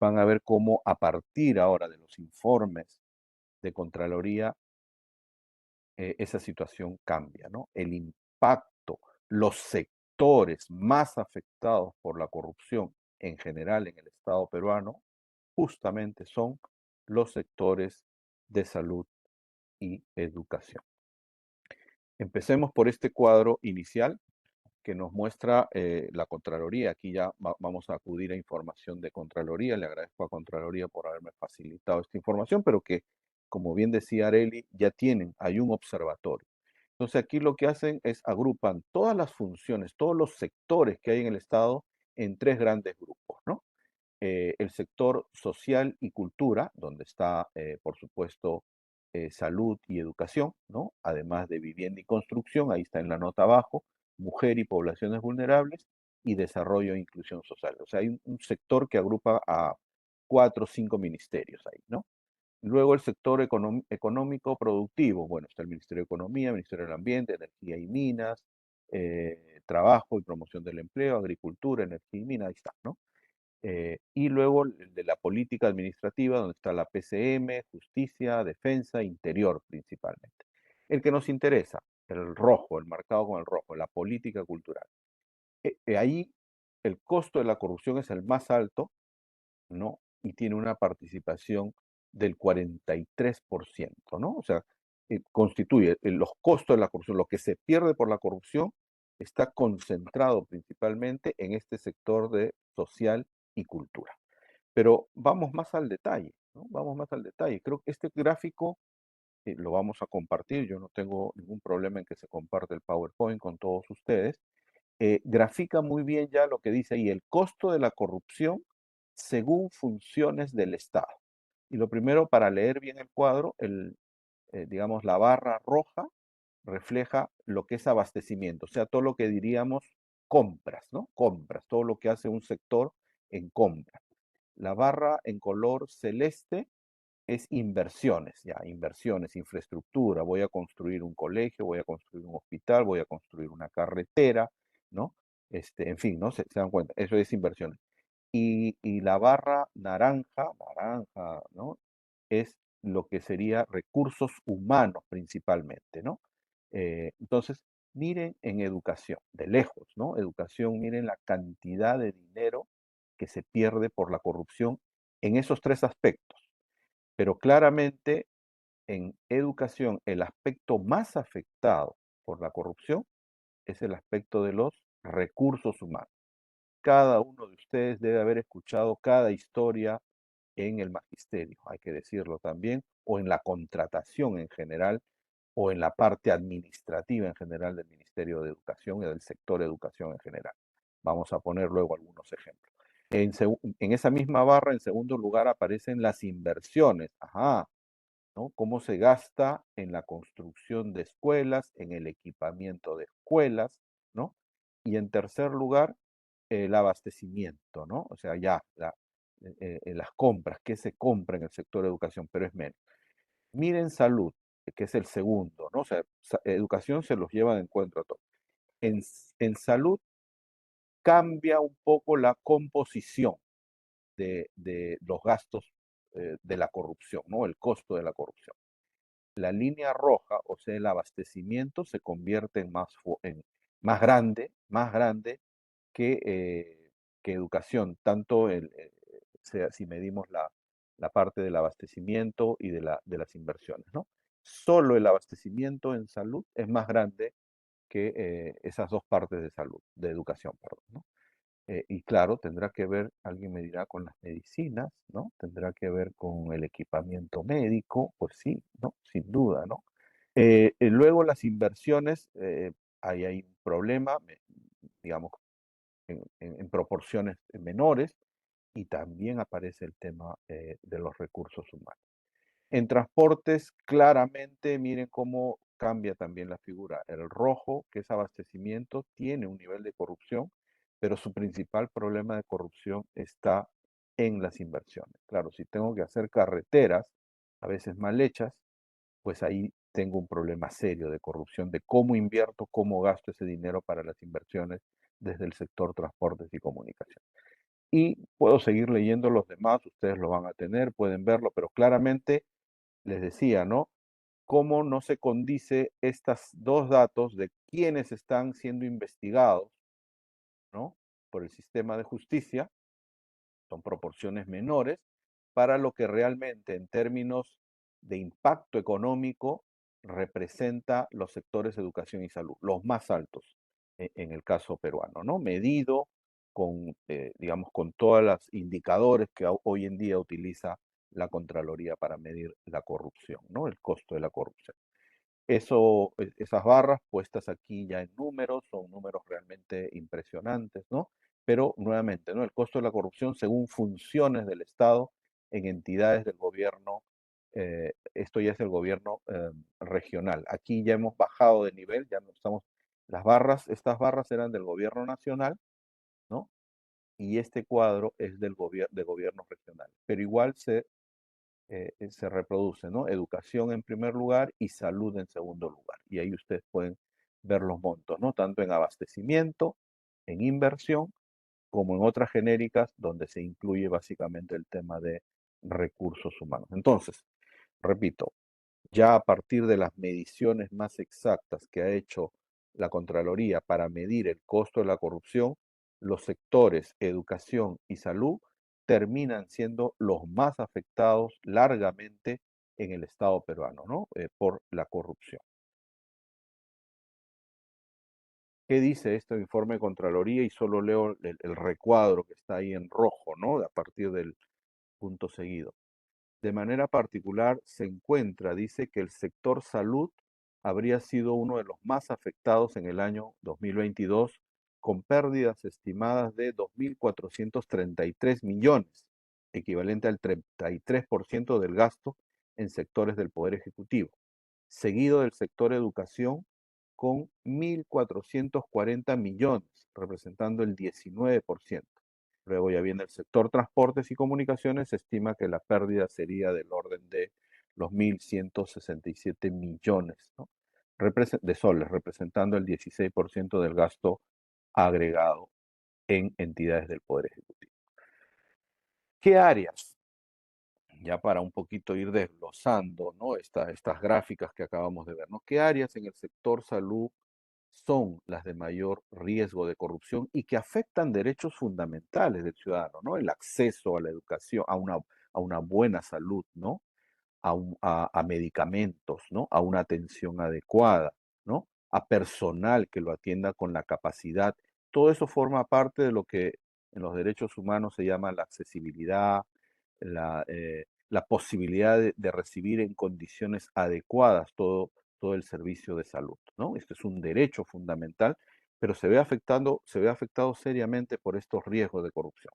van a ver cómo a partir ahora de los informes de Contraloría, esa situación cambia, ¿no? El impacto, los sectores más afectados por la corrupción en general en el Estado peruano, justamente son los sectores de salud y educación. Empecemos por este cuadro inicial que nos muestra la Contraloría. Aquí ya vamos a acudir a información de Contraloría. Le agradezco a Contraloría por haberme facilitado esta información, pero que, como bien decía Arely, ya hay un observatorio. Entonces aquí lo que hacen es agrupan todas las funciones, todos los sectores que hay en el Estado en tres grandes grupos, ¿no? El sector social y cultura, donde está, por supuesto, salud y educación, ¿no? Además de vivienda y construcción, ahí está en la nota abajo, mujer y poblaciones vulnerables, y desarrollo e inclusión social. O sea, hay un sector que agrupa a 4 o 5 ministerios ahí, ¿no? Luego el sector económico productivo, bueno, está el Ministerio de Economía, el Ministerio del Ambiente, Energía y Minas, Trabajo y Promoción del Empleo, Agricultura, Energía y Minas, ahí está, ¿no? Y luego el de la política administrativa, donde está la PCM, Justicia, Defensa, Interior principalmente. El que nos interesa, el rojo, el marcado con el rojo, la política cultural. Ahí el costo de la corrupción es el más alto, ¿no? Y tiene una participación del 43%, ¿no? O sea, constituye los costos de la corrupción, lo que se pierde por la corrupción, está concentrado principalmente en este sector de social y cultura. Pero vamos más al detalle, ¿no? Vamos más al detalle. Creo que este gráfico lo vamos a compartir. Yo no tengo ningún problema en que se comparte el PowerPoint con todos ustedes. Grafica muy bien ya lo que dice ahí, el costo de la corrupción según funciones del Estado. Y lo primero, para leer bien el cuadro, digamos, la barra roja refleja lo que es abastecimiento, o sea, todo lo que diríamos compras, ¿no? Compras, todo lo que hace un sector en compras. La barra en color celeste es inversiones, ya, inversiones, infraestructura. Voy a construir un colegio, voy a construir un hospital, voy a construir una carretera, ¿no? En fin, ¿no? Se dan cuenta, eso es inversiones. Y la barra naranja, ¿no? Es lo que sería recursos humanos principalmente, ¿no? Entonces, miren en educación, de lejos, ¿no? Educación, miren la cantidad de dinero que se pierde por la corrupción en esos tres aspectos. Pero claramente en educación el aspecto más afectado por la corrupción es el aspecto de los recursos humanos. Cada uno de ustedes debe haber escuchado cada historia en el magisterio, hay que decirlo también, o en la contratación en general, o en la parte administrativa en general del Ministerio de Educación y del sector educación en general. Vamos a poner luego algunos ejemplos. En esa misma barra, en segundo lugar, aparecen las inversiones. Ajá, ¿no? Cómo se gasta en la construcción de escuelas, en el equipamiento de escuelas, ¿no? Y en tercer lugar, el abastecimiento, ¿no? O sea, ya las compras, qué se compra en el sector de educación, pero es menos. Miren salud, que es el segundo, ¿no? O sea, educación se los lleva de encuentro a todos. En salud cambia un poco la composición de los gastos de la corrupción, ¿no? El costo de la corrupción. La línea roja, o sea, el abastecimiento, se convierte en más grande que educación, tanto si medimos la parte del abastecimiento y de las inversiones, ¿no? Solo el abastecimiento en salud es más grande que esas dos partes de salud, de educación, perdón, ¿no? Y claro, tendrá que ver, alguien me dirá, con las medicinas, ¿no? Tendrá que ver con el equipamiento médico, pues sí, ¿no? Sin duda, ¿no? Luego las inversiones, ahí hay un problema, digamos, en proporciones menores, y también aparece el tema de los recursos humanos. En transportes, claramente, miren cómo cambia también la figura. El rojo, que es abastecimiento, tiene un nivel de corrupción, pero su principal problema de corrupción está en las inversiones. Claro, si tengo que hacer carreteras, a veces mal hechas, pues ahí tengo un problema serio de corrupción, de cómo invierto, cómo gasto ese dinero para las inversiones desde el sector transportes y comunicación. Y puedo seguir leyendo los demás, ustedes lo van a tener, pueden verlo, pero claramente les decía, ¿no? Cómo no se condice estos dos datos de quiénes están siendo investigados, ¿no? Por el sistema de justicia, son proporciones menores, para lo que realmente en términos de impacto económico representa los sectores educación y salud, los más altos en el caso peruano, ¿no? Medido con, digamos, con todos los indicadores que hoy en día utiliza la Contraloría para medir la corrupción, ¿no? El costo de la corrupción. Esas barras puestas aquí ya en números, son números realmente impresionantes, ¿no? Pero nuevamente, ¿no? El costo de la corrupción según funciones del Estado en entidades del gobierno esto ya es el gobierno regional. Aquí ya hemos bajado de nivel, ya no estamos, estas barras eran del gobierno nacional, ¿no? Y este cuadro es de gobiernos regionales. Pero igual se reproduce, ¿no? Educación en primer lugar y salud en segundo lugar. Y ahí ustedes pueden ver los montos, ¿no? Tanto en abastecimiento, en inversión, como en otras genéricas, donde se incluye básicamente el tema de recursos humanos. Entonces, repito, ya a partir de las mediciones más exactas que ha hecho la Contraloría para medir el costo de la corrupción, los sectores educación y salud terminan siendo los más afectados largamente en el Estado peruano, ¿no? Por la corrupción. ¿Qué dice este informe de Contraloría? Y solo leo el recuadro que está ahí en rojo, ¿no? A partir del punto seguido. De manera particular, se encuentra, dice, que el sector salud habría sido uno de los más afectados en el año 2022, con pérdidas estimadas de 2.433 millones, equivalente al 33% del gasto en sectores del Poder Ejecutivo, seguido del sector educación con 1.440 millones, representando el 19%. Luego ya viene el sector transportes y comunicaciones, se estima que la pérdida sería del orden de los 1.167 millones, ¿no? De soles, representando el 16% del gasto agregado en entidades del Poder Ejecutivo. ¿Qué áreas? Ya para un poquito ir desglosando, ¿no? Estas gráficas que acabamos de ver, ¿no? ¿Qué áreas en el sector salud son las de mayor riesgo de corrupción y que afectan derechos fundamentales del ciudadano, ¿no? El acceso a la educación, a una buena salud, ¿no? A medicamentos, ¿no? A una atención adecuada, ¿no? A personal que lo atienda con la capacidad. Todo eso forma parte de lo que en los derechos humanos se llama la accesibilidad, la posibilidad de recibir en condiciones adecuadas todo el servicio de salud, ¿no? Este es un derecho fundamental, pero se ve afectado seriamente por estos riesgos de corrupción.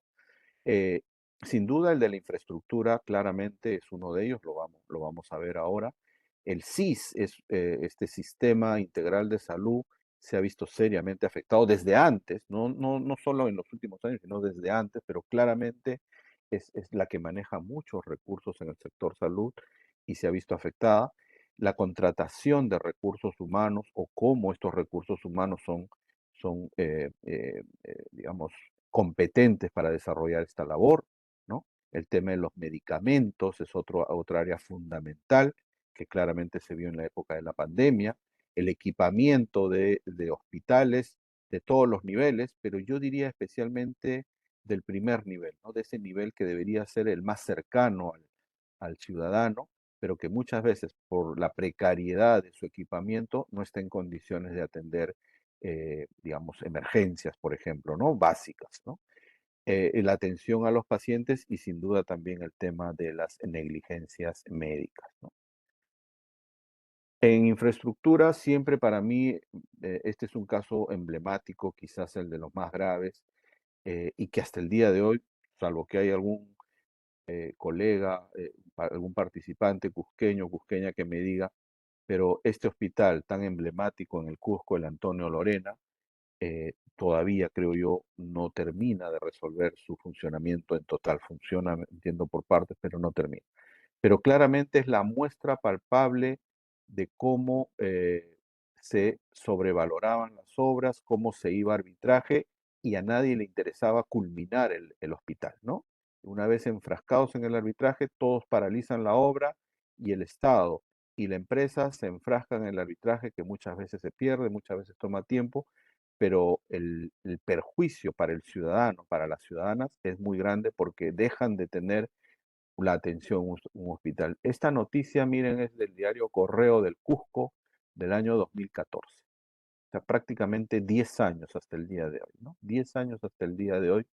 Eh, Sin duda el de la infraestructura claramente es uno de ellos, lo vamos a ver ahora. El SIS, este Sistema Integral de Salud, se ha visto seriamente afectado desde antes, no solo en los últimos años, sino desde antes, pero claramente es la que maneja muchos recursos en el sector salud y se ha visto afectada. La contratación de recursos humanos o cómo estos recursos humanos digamos, competentes para desarrollar esta labor, ¿no? El tema de los medicamentos es otra área fundamental que claramente se vio en la época de la pandemia, el equipamiento de hospitales de todos los niveles, pero yo diría especialmente del primer nivel, ¿no? De ese nivel que debería ser el más cercano al ciudadano, pero que muchas veces por la precariedad de su equipamiento no está en condiciones de atender, digamos, emergencias, por ejemplo, ¿no? Básicas, ¿no? La atención a los pacientes y sin duda también el tema de las negligencias médicas, ¿no? En infraestructura, siempre para mí, este es un caso emblemático, quizás el de los más graves, y que hasta el día de hoy, salvo que hay algún colega, algún participante cusqueño, cusqueña que me diga, pero este hospital tan emblemático en el Cusco, el Antonio Lorena, todavía, creo yo, no termina de resolver su funcionamiento en total. Funciona, entiendo, por partes, pero no termina. Pero claramente es la muestra palpable de cómo se sobrevaloraban las obras, cómo se iba a arbitraje y a nadie le interesaba culminar el hospital, ¿no? Una vez enfrascados en el arbitraje, todos paralizan la obra y el Estado y la empresa se enfrascan en el arbitraje que muchas veces se pierde, muchas veces toma tiempo, pero el perjuicio para el ciudadano, para las ciudadanas, es muy grande porque dejan de tener la atención en un hospital. Esta noticia, miren, es del diario Correo del Cusco del año 2014. O sea, prácticamente 10 años hasta el día de hoy, ¿no? 10 años hasta el día de hoy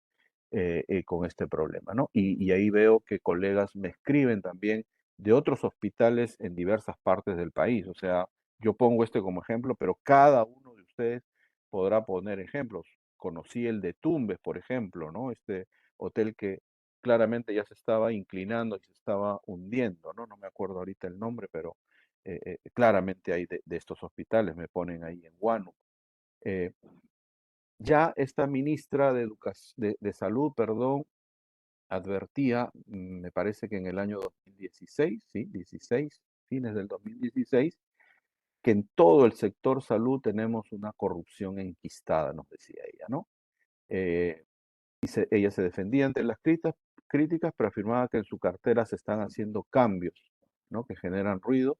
con este problema, ¿no? Y ahí veo que colegas me escriben también de otros hospitales en diversas partes del país. O sea, yo pongo este como ejemplo, pero cada uno de ustedes podrá poner ejemplos. Conocí el de Tumbes, por ejemplo, ¿no? Este hotel que claramente ya se estaba inclinando y se estaba hundiendo, ¿no? No me acuerdo ahorita el nombre, pero claramente hay de estos hospitales, me ponen ahí en Huánuco. Eh, ya esta ministra de Salud, perdón, advertía, me parece que en el año 2016, sí, 16, fines del 2016, que en todo el sector salud tenemos una corrupción enquistada, nos decía ella, ¿no? Eh, ella se defendía ante las críticas, pero afirmaba que en su cartera se están haciendo cambios, ¿no? Que generan ruido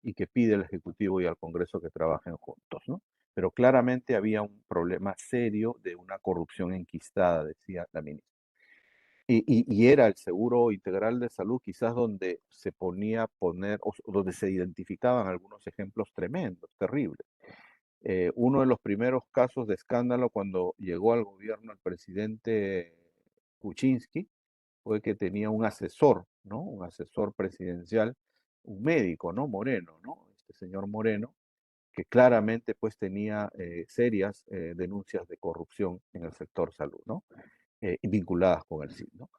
y que pide al Ejecutivo y al Congreso que trabajen juntos, ¿no? Pero claramente había un problema serio de una corrupción enquistada, decía la ministra. Y era el seguro integral de salud quizás donde se ponía a poner, o donde se identificaban algunos ejemplos tremendos, terribles. Uno de los primeros casos de escándalo cuando llegó al gobierno el presidente Kuczynski fue que tenía un asesor, ¿no? Un asesor presidencial, un médico, ¿no? Moreno, ¿no? Este señor Moreno, que claramente pues tenía serias denuncias de corrupción en el sector salud, ¿no? Vinculadas con el CID, ¿no?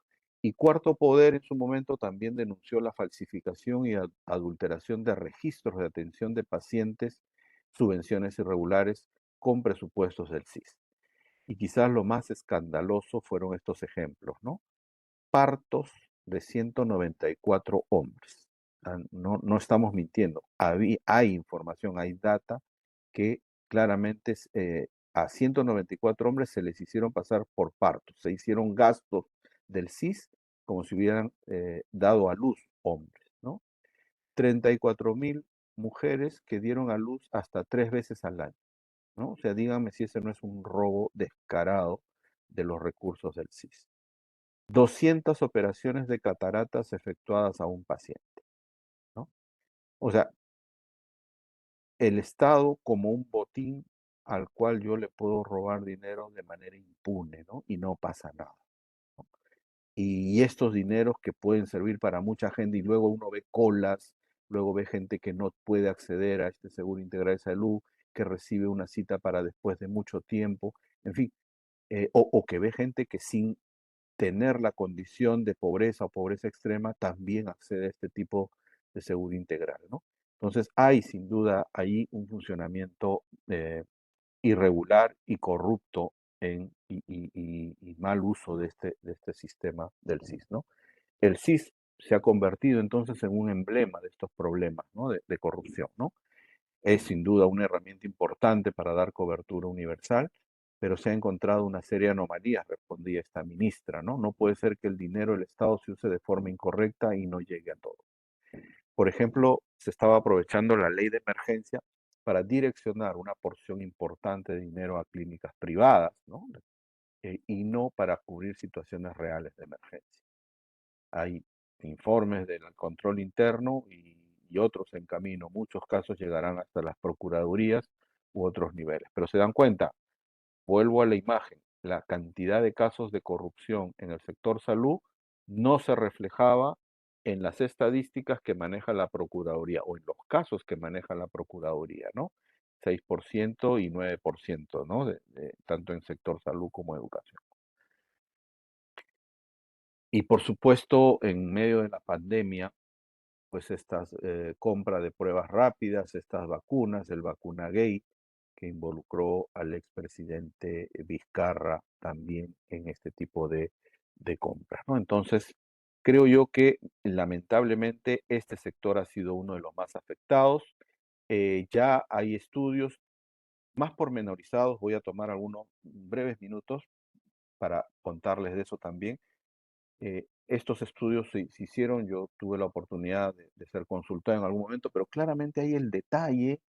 Y Cuarto Poder en su momento también denunció la falsificación y adulteración de registros de atención de pacientes, subvenciones irregulares con presupuestos del CIS. Y quizás lo más escandaloso fueron estos ejemplos, ¿no? Partos de 194 hombres. No estamos mintiendo. Hay información, hay data que claramente a 194 hombres se les hicieron pasar por partos. Se hicieron gastos del CIS como si hubieran dado a luz hombres, ¿no? 34.000 mujeres que dieron a luz hasta 3 veces al año, ¿no? O sea, díganme si ese no es un robo descarado de los recursos del CIS. 200 operaciones de cataratas efectuadas a un paciente, ¿no? O sea, el Estado como un botín al cual yo le puedo robar dinero de manera impune, ¿no? Y no pasa nada, ¿no? Y estos dineros que pueden servir para mucha gente y luego uno ve colas, luego ve gente que no puede acceder a este seguro integral de salud, que recibe una cita para después de mucho tiempo, en fin, o que ve gente que sin tener la condición de pobreza o pobreza extrema, también accede a este tipo de seguro integral, ¿no? Entonces hay sin duda ahí un funcionamiento irregular y corrupto y mal uso de este sistema del CIS, ¿no? El CIS se ha convertido entonces en un emblema de estos problemas, ¿no? De corrupción, ¿no? Es sin duda una herramienta importante para dar cobertura universal, pero se ha encontrado una serie de anomalías, respondía esta ministra, ¿no? No puede ser que el dinero del Estado se use de forma incorrecta y no llegue a todos. Por ejemplo, se estaba aprovechando la ley de emergencia para direccionar una porción importante de dinero a clínicas privadas, ¿no? Y no para cubrir situaciones reales de emergencia. Hay informes del control interno y otros en camino. Muchos casos llegarán hasta las procuradurías u otros niveles. Pero se dan cuenta, vuelvo a la imagen, la cantidad de casos de corrupción en el sector salud no se reflejaba en las estadísticas que maneja la Procuraduría o en los casos que maneja la Procuraduría, ¿no? 6% y 9%, ¿no? Tanto en sector salud como educación. Y por supuesto, en medio de la pandemia, pues estas compra de pruebas rápidas, estas vacunas, el Vacunagate, que involucró al expresidente Vizcarra también en este tipo de compras, ¿no? Entonces, creo yo que lamentablemente este sector ha sido uno de los más afectados. Ya hay estudios más pormenorizados, voy a tomar algunos breves minutos para contarles de eso también. Estos estudios se hicieron, yo tuve la oportunidad de ser consultado en algún momento, pero claramente hay el detalle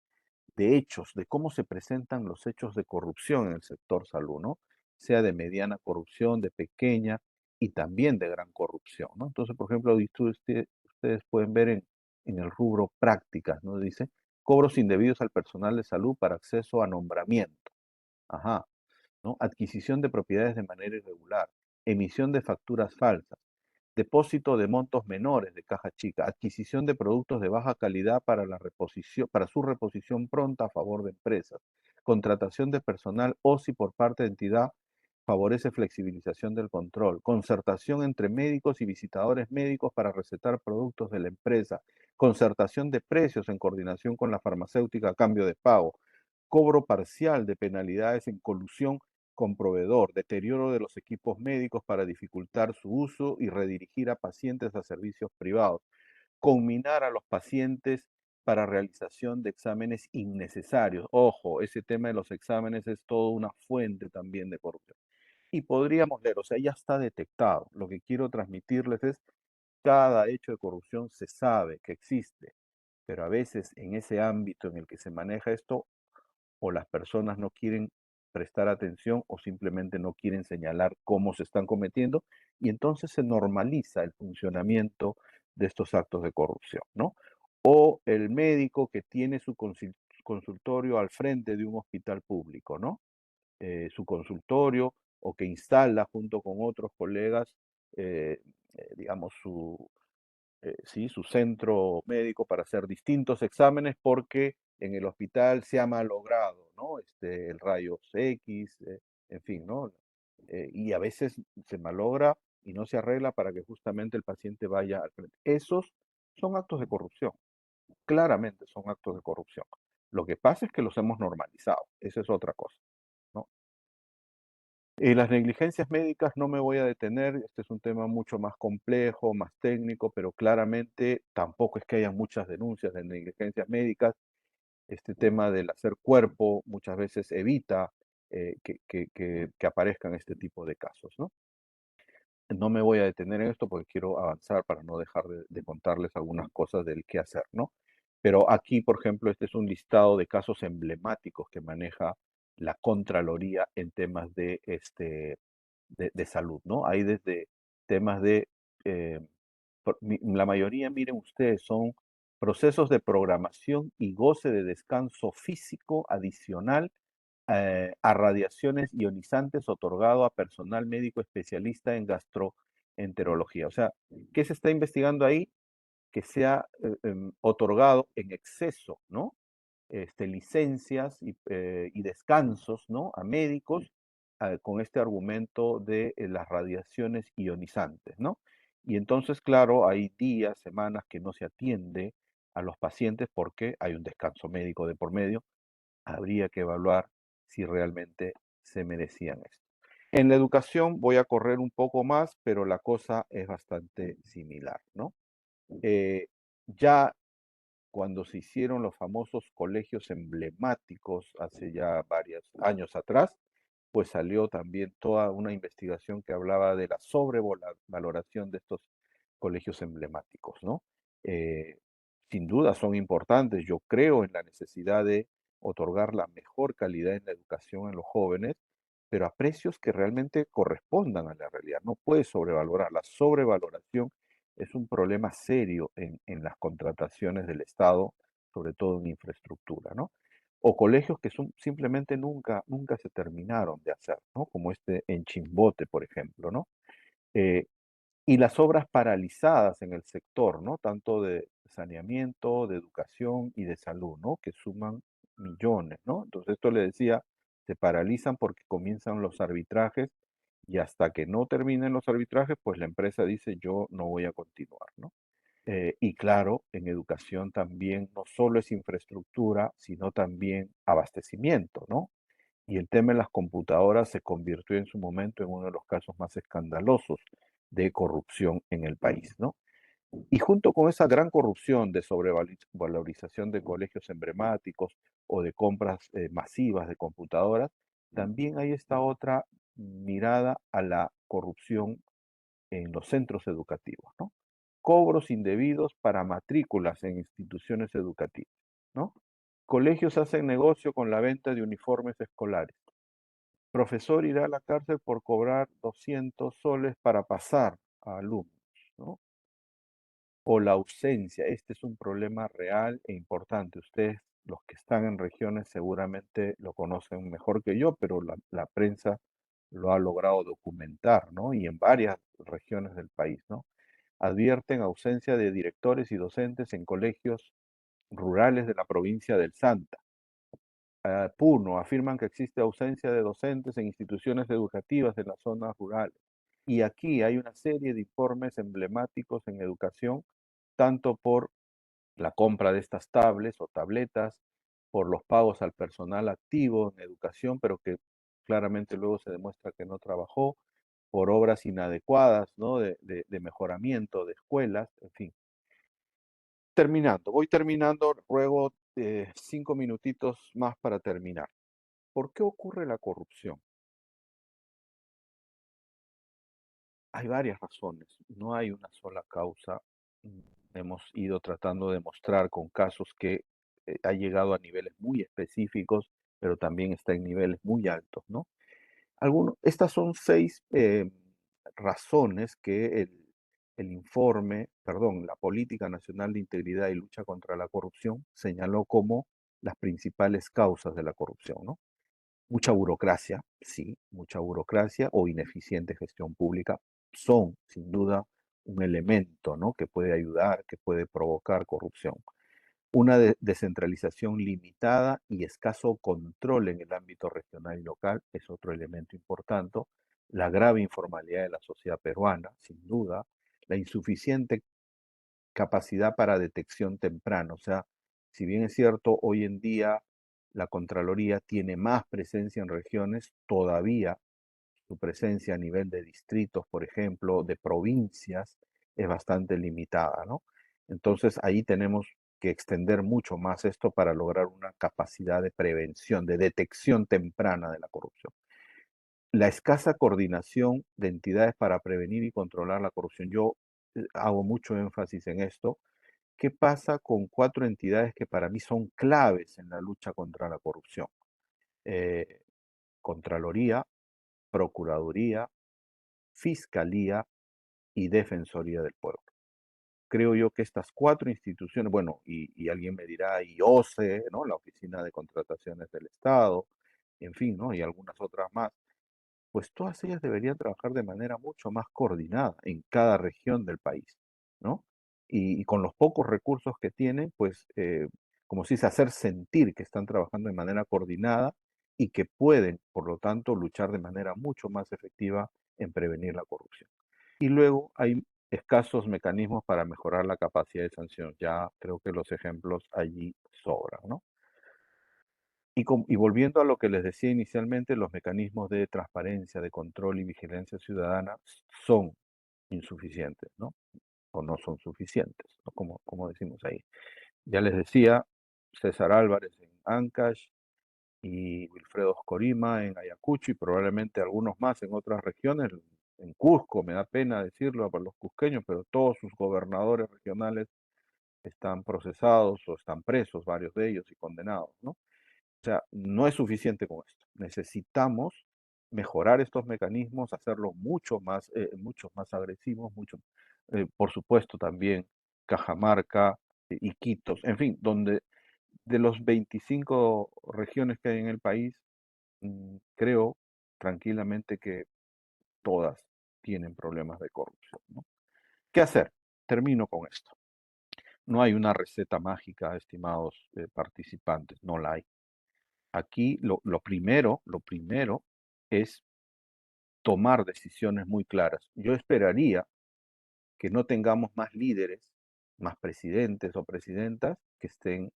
de hechos, de cómo se presentan los hechos de corrupción en el sector salud, ¿no? Sea de mediana corrupción, de pequeña y también de gran corrupción, ¿no? Entonces, por ejemplo, ustedes pueden ver en el rubro prácticas, ¿no? Dice, cobros indebidos al personal de salud para acceso a nombramiento. Ajá, ¿no? Adquisición de propiedades de manera irregular, emisión de facturas falsas, depósito de montos menores de caja chica, adquisición de productos de baja calidad para para su reposición pronta a favor de empresas, contratación de personal OSI por parte de entidad favorece flexibilización del control, concertación entre médicos y visitadores médicos para recetar productos de la empresa, concertación de precios en coordinación con la farmacéutica a cambio de pago, cobro parcial de penalidades en colusión con proveedor, deterioro de los equipos médicos para dificultar su uso y redirigir a pacientes a servicios privados, conminar a los pacientes para realización de exámenes innecesarios. Ojo, ese tema de los exámenes es toda una fuente también de corrupción. Y podríamos leer, o sea, ya está detectado. Lo que quiero transmitirles es, cada hecho de corrupción se sabe que existe, pero a veces en ese ámbito en el que se maneja esto, o las personas no quieren prestar atención o simplemente no quieren señalar cómo se están cometiendo, y entonces se normaliza el funcionamiento de estos actos de corrupción, ¿no? O el médico que tiene su consultorio al frente de un hospital público, ¿no? Su consultorio, o que instala junto con otros colegas, digamos, sí, su centro médico para hacer distintos exámenes porque en el hospital se ha malogrado, ¿no? El rayos X, en fin, ¿no? Y a veces se malogra y no se arregla para que justamente el paciente vaya al frente. Esos son actos de corrupción, claramente son actos de corrupción. Lo que pasa es que los hemos normalizado, esa es otra cosa, ¿no? Las negligencias médicas no me voy a detener, este es un tema mucho más complejo, más técnico, pero claramente tampoco es que haya muchas denuncias de negligencias médicas. Este tema del hacer cuerpo muchas veces evita que aparezcan este tipo de casos, ¿no? No me voy a detener en esto porque quiero avanzar para no dejar de contarles algunas cosas del qué hacer, ¿no? Pero aquí, por ejemplo, este es un listado de casos emblemáticos que maneja la Contraloría en temas de salud, ¿no? Hay desde temas de, eh, la mayoría, miren ustedes, son procesos de programación y goce de descanso físico adicional a radiaciones ionizantes otorgado a personal médico especialista en gastroenterología. O sea, ¿qué se está investigando ahí? Que sea otorgado en exceso, ¿no? Licencias y descansos, ¿no? A médicos con este argumento de las radiaciones ionizantes, ¿no? Y entonces, claro, hay días, semanas que no se atiende a los pacientes porque hay un descanso médico de por medio. Habría que evaluar si realmente se merecían esto. En la educación voy a correr un poco más, pero la cosa es bastante similar, ¿no? Ya cuando se hicieron los famosos colegios emblemáticos hace ya varios años atrás, pues salió también toda una investigación que hablaba de la sobrevaloración de estos colegios emblemáticos, ¿no? Eh, Sin duda son importantes. Yo creo en la necesidad de otorgar la mejor calidad en la educación en los jóvenes, pero a precios que realmente correspondan a la realidad. No puede sobrevalorar. La sobrevaloración es un problema serio en las contrataciones del Estado, sobre todo en infraestructura, ¿no? O colegios que simplemente nunca se terminaron de hacer, ¿no? Como este en Chimbote, por ejemplo, ¿no? Eh, y las obras paralizadas en el sector, ¿no? Tanto de saneamiento, de educación y de salud, ¿no? Que suman millones, ¿no? Entonces esto le decía, se paralizan porque comienzan los arbitrajes y hasta que no terminen los arbitrajes, pues la empresa dice yo no voy a continuar, ¿no? Y claro, en educación también no solo es infraestructura, sino también abastecimiento, ¿no? Y el tema de las computadoras se convirtió en su momento en uno de los casos más escandalosos de corrupción en el país, ¿no? Y junto con esa gran corrupción de sobrevalorización de colegios emblemáticos o de compras masivas de computadoras, también hay esta otra mirada a la corrupción en los centros educativos, ¿no? Cobros indebidos para matrículas en instituciones educativas, ¿no? Colegios hacen negocio con la venta de uniformes escolares. Profesor irá a la cárcel por cobrar 200 soles para pasar a alumnos, ¿no? O la ausencia. Este es un problema real e importante. Ustedes, los que están en regiones, seguramente lo conocen mejor que yo, pero la prensa lo ha logrado documentar, ¿no? Y en varias regiones del país, ¿no? Advierten ausencia de directores y docentes en colegios rurales de la provincia del Santa. Puno afirman que existe ausencia de docentes en instituciones educativas en las zonas rurales. Y aquí hay una serie de informes emblemáticos en educación, tanto por la compra de estas tablets o tabletas, por los pagos al personal activo en educación, pero que claramente luego se demuestra que no trabajó, por obras inadecuadas, ¿no? de mejoramiento de escuelas, en fin. Voy terminando, ruego 5 minutitos más para terminar. ¿Por qué ocurre la corrupción? Hay varias razones, no hay una sola causa. Mm, Hemos ido tratando de mostrar con casos que ha llegado a niveles muy específicos, pero también está en niveles muy altos, ¿no? Estas son 6 razones que el informe, perdón, la Política Nacional de Integridad y Lucha contra la Corrupción señaló como las principales causas de la corrupción, ¿no? Mucha burocracia, sí, mucha burocracia o ineficiente gestión pública son sin duda un elemento, ¿no? que puede ayudar, que puede provocar corrupción. Una descentralización limitada y escaso control en el ámbito regional y local es otro elemento importante. La grave informalidad de la sociedad peruana, sin duda. La insuficiente capacidad para detección temprana. O sea, si bien es cierto, hoy en día la Contraloría tiene más presencia en regiones, todavía su presencia a nivel de distritos, por ejemplo, de provincias, es bastante limitada, ¿no? Entonces ahí tenemos que extender mucho más esto para lograr una capacidad de prevención, de detección temprana de la corrupción. La escasa coordinación de entidades para prevenir y controlar la corrupción. Yo hago mucho énfasis en esto. ¿Qué pasa con 4 entidades que para mí son claves en la lucha contra la corrupción? Eh, Contraloría, Procuraduría, Fiscalía y Defensoría del Pueblo. Creo yo que estas 4 instituciones, bueno, y alguien me dirá, y OCE, ¿no? La Oficina de Contrataciones del Estado, en fin, ¿no? Y algunas otras más, pues todas ellas deberían trabajar de manera mucho más coordinada en cada región del país, ¿no? Y con los pocos recursos que tienen, pues, como se dice, hacer sentir que están trabajando de manera coordinada y que pueden, por lo tanto, luchar de manera mucho más efectiva en prevenir la corrupción. Y luego hay escasos mecanismos para mejorar la capacidad de sanción. Ya creo que los ejemplos allí sobran, ¿no? Y volviendo a lo que les decía inicialmente, los mecanismos de transparencia, de control y vigilancia ciudadana son insuficientes, ¿no? O no son suficientes, ¿no? Como decimos ahí. Ya les decía, César Álvarez en Ancash y Wilfredo Oscorima en Ayacucho y probablemente algunos más en otras regiones. En Cusco, me da pena decirlo para los cusqueños, pero todos sus gobernadores regionales están procesados o están presos, varios de ellos, y condenados, ¿no? O sea, no es suficiente con esto. Necesitamos mejorar estos mecanismos, hacerlos mucho más agresivos, por supuesto también Cajamarca y Iquitos, en fin, donde de los 25 regiones que hay en el país, creo tranquilamente que todas tienen problemas de corrupción, ¿no? ¿Qué hacer? Termino con esto. No hay una receta mágica, estimados participantes, no la hay. Aquí lo primero es tomar decisiones muy claras. Yo esperaría que no tengamos más líderes, más presidentes o presidentas que estén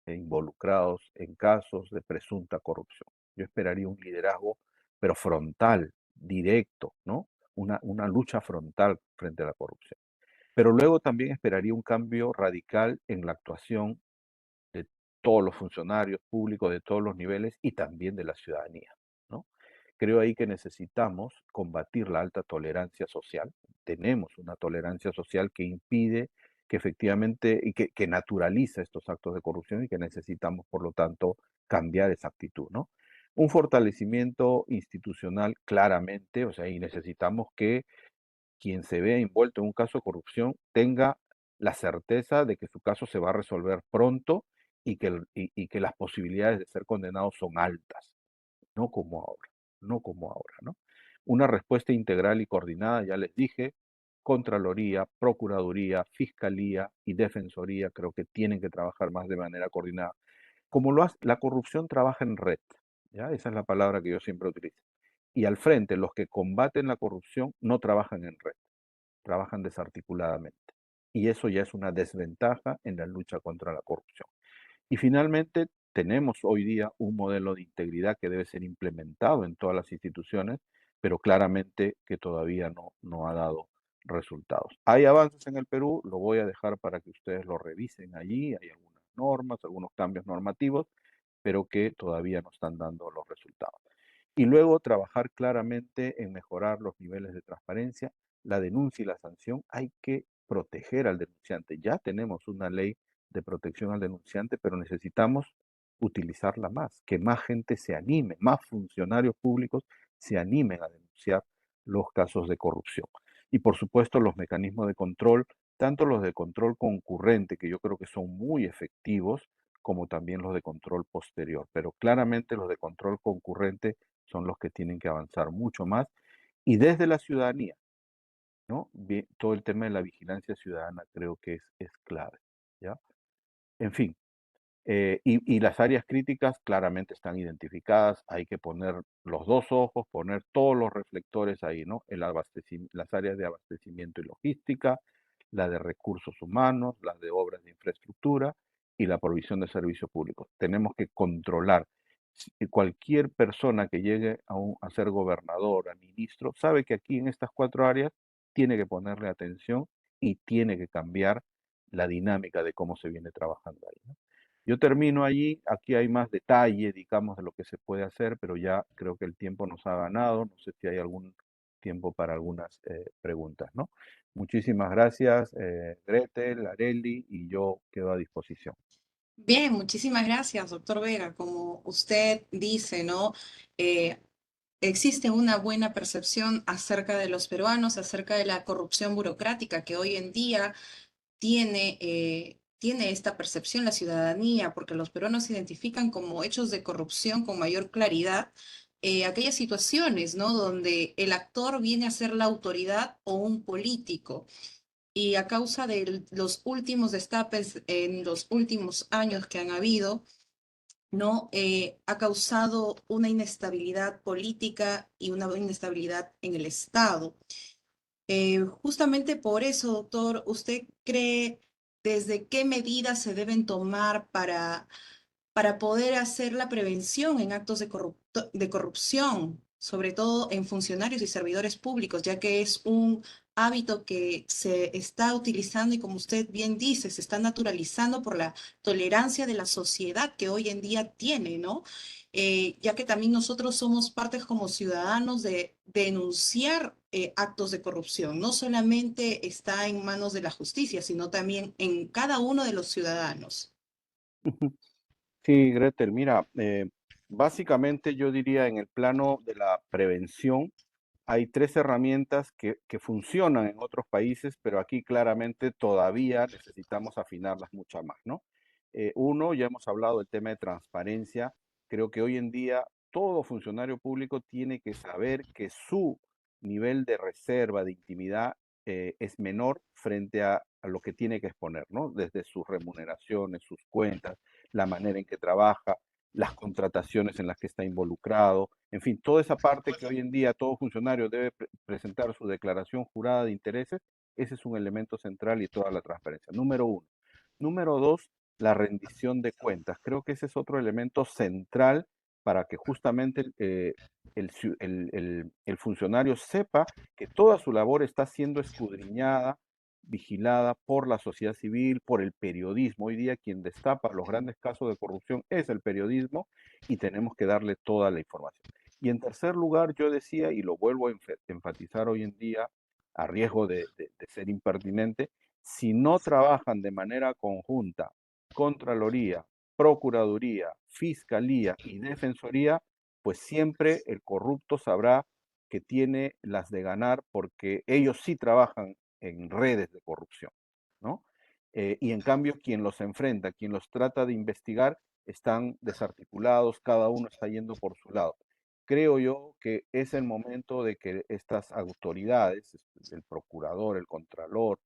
involucrados en casos de presunta corrupción. Yo esperaría un liderazgo, pero frontal, directo, ¿no? Una lucha frontal frente a la corrupción. Pero luego también esperaría un cambio radical en la actuación de todos los funcionarios públicos de todos los niveles y también de la ciudadanía, ¿no? Creo ahí que necesitamos combatir la alta tolerancia social. Tenemos una tolerancia social que impide que efectivamente y que naturaliza estos actos de corrupción y que necesitamos, por lo tanto, cambiar esa actitud, ¿no? Un fortalecimiento institucional claramente, o sea, y necesitamos que quien se vea envuelto en un caso de corrupción tenga la certeza de que su caso se va a resolver pronto y que las posibilidades de ser condenado son altas, no como ahora, no como ahora, ¿no? Una respuesta integral y coordinada, ya les dije, Contraloría, Procuraduría, Fiscalía y Defensoría creo que tienen que trabajar más de manera coordinada. como la corrupción trabaja en red, ¿ya? Esa es la palabra que yo siempre utilizo. Y al frente, los que combaten la corrupción no trabajan en red, trabajan desarticuladamente. Y eso ya es una desventaja en la lucha contra la corrupción. Y finalmente, tenemos hoy día un modelo de integridad que debe ser implementado en todas las instituciones, pero claramente que todavía no ha dado resultados. Hay avances en el Perú, lo voy a dejar para que ustedes lo revisen allí, hay algunas normas, algunos cambios normativos, pero que todavía no están dando los resultados. Y luego trabajar claramente en mejorar los niveles de transparencia, la denuncia y la sanción. Hay que proteger al denunciante. Ya tenemos una ley de protección al denunciante, pero necesitamos utilizarla más, que más gente se anime, más funcionarios públicos se animen a denunciar los casos de corrupción. Y por supuesto los mecanismos de control, tanto los de control concurrente, que yo creo que son muy efectivos, como también los de control posterior. Pero claramente los de control concurrente son los que tienen que avanzar mucho más. Y desde la ciudadanía, ¿no? Todo el tema de la vigilancia ciudadana creo que es clave, ¿ya? En fin, y las áreas críticas claramente están identificadas, hay que poner los dos ojos, poner todos los reflectores ahí, ¿no? Las áreas de abastecimiento y logística, la de recursos humanos, las de obras de infraestructura y la provisión de servicios públicos. Tenemos que controlar. Cualquier persona que llegue a ser gobernador, a ministro, sabe que aquí en estas 4 áreas tiene que ponerle atención y tiene que cambiar la dinámica de cómo se viene trabajando ahí, ¿no? Yo termino allí, aquí hay más detalle, digamos, de lo que se puede hacer, pero ya creo que el tiempo nos ha ganado. No sé si hay algún tiempo para algunas preguntas, ¿no? Muchísimas gracias, Gretel, Areli, y yo quedo a disposición. Bien, muchísimas gracias, doctor Vega. Como usted dice, ¿no? Eh, Existe una buena percepción acerca de los peruanos, acerca de la corrupción burocrática que hoy en día tiene esta percepción la ciudadanía, porque los peruanos identifican como hechos de corrupción con mayor claridad aquellas situaciones, ¿no? Donde el actor viene a ser la autoridad o un político. Y a causa de los últimos destapes en los últimos años que han habido, ¿no? Ha causado una inestabilidad política y una inestabilidad en el Estado. Justamente por eso, doctor, ¿usted cree desde qué medidas se deben tomar para poder hacer la prevención en actos de corrupción, sobre todo en funcionarios y servidores públicos, ya que es un hábito que se está utilizando y como usted bien dice, se está naturalizando por la tolerancia de la sociedad que hoy en día tiene, ¿no? Ya que también nosotros somos partes como ciudadanos de denunciar actos de corrupción. No solamente está en manos de la justicia, sino también en cada uno de los ciudadanos. Sí, Gretel, mira, básicamente yo diría en el plano de la prevención, hay 3 herramientas que funcionan en otros países, pero aquí claramente todavía necesitamos afinarlas mucho más, ¿no? Uno, ya hemos hablado del tema de transparencia. Creo que hoy en día todo funcionario público tiene que saber que su nivel de reserva, de intimidad, es menor frente a lo que tiene que exponer, ¿no? Desde sus remuneraciones, sus cuentas, la manera en que trabaja, las contrataciones en las que está involucrado, en fin, toda esa parte que hoy en día todo funcionario debe presentar su declaración jurada de intereses, ese es un elemento central y toda la transparencia. Número uno. Número dos, la rendición de cuentas. Creo que ese es otro elemento central para que justamente el funcionario sepa que toda su labor está siendo escudriñada, vigilada por la sociedad civil, por el periodismo. Hoy día quien destapa los grandes casos de corrupción es el periodismo y tenemos que darle toda la información. Y en tercer lugar, yo decía, y lo vuelvo a enfatizar hoy en día, a riesgo de ser impertinente, si no trabajan de manera conjunta Contraloría, Procuraduría, Fiscalía y Defensoría, pues siempre el corrupto sabrá que tiene las de ganar porque ellos sí trabajan en redes de corrupción, ¿no? Y en cambio, quien los enfrenta, quien los trata de investigar, están desarticulados, cada uno está yendo por su lado. Creo yo que es el momento de que estas autoridades, el procurador, el contralor,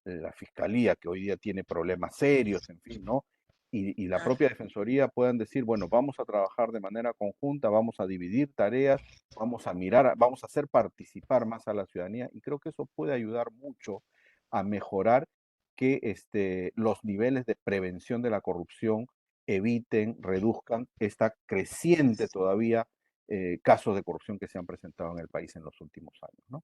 la fiscalía, que hoy día tiene problemas serios, en fin, ¿no? y la Claro. propia Defensoría puedan decir, bueno, vamos a trabajar de manera conjunta, vamos a dividir tareas, vamos a mirar, vamos a hacer participar más a la ciudadanía y creo que eso puede ayudar mucho a mejorar que los niveles de prevención de la corrupción eviten, reduzcan esta creciente todavía casos de corrupción que se han presentado en el país en los últimos años, ¿no?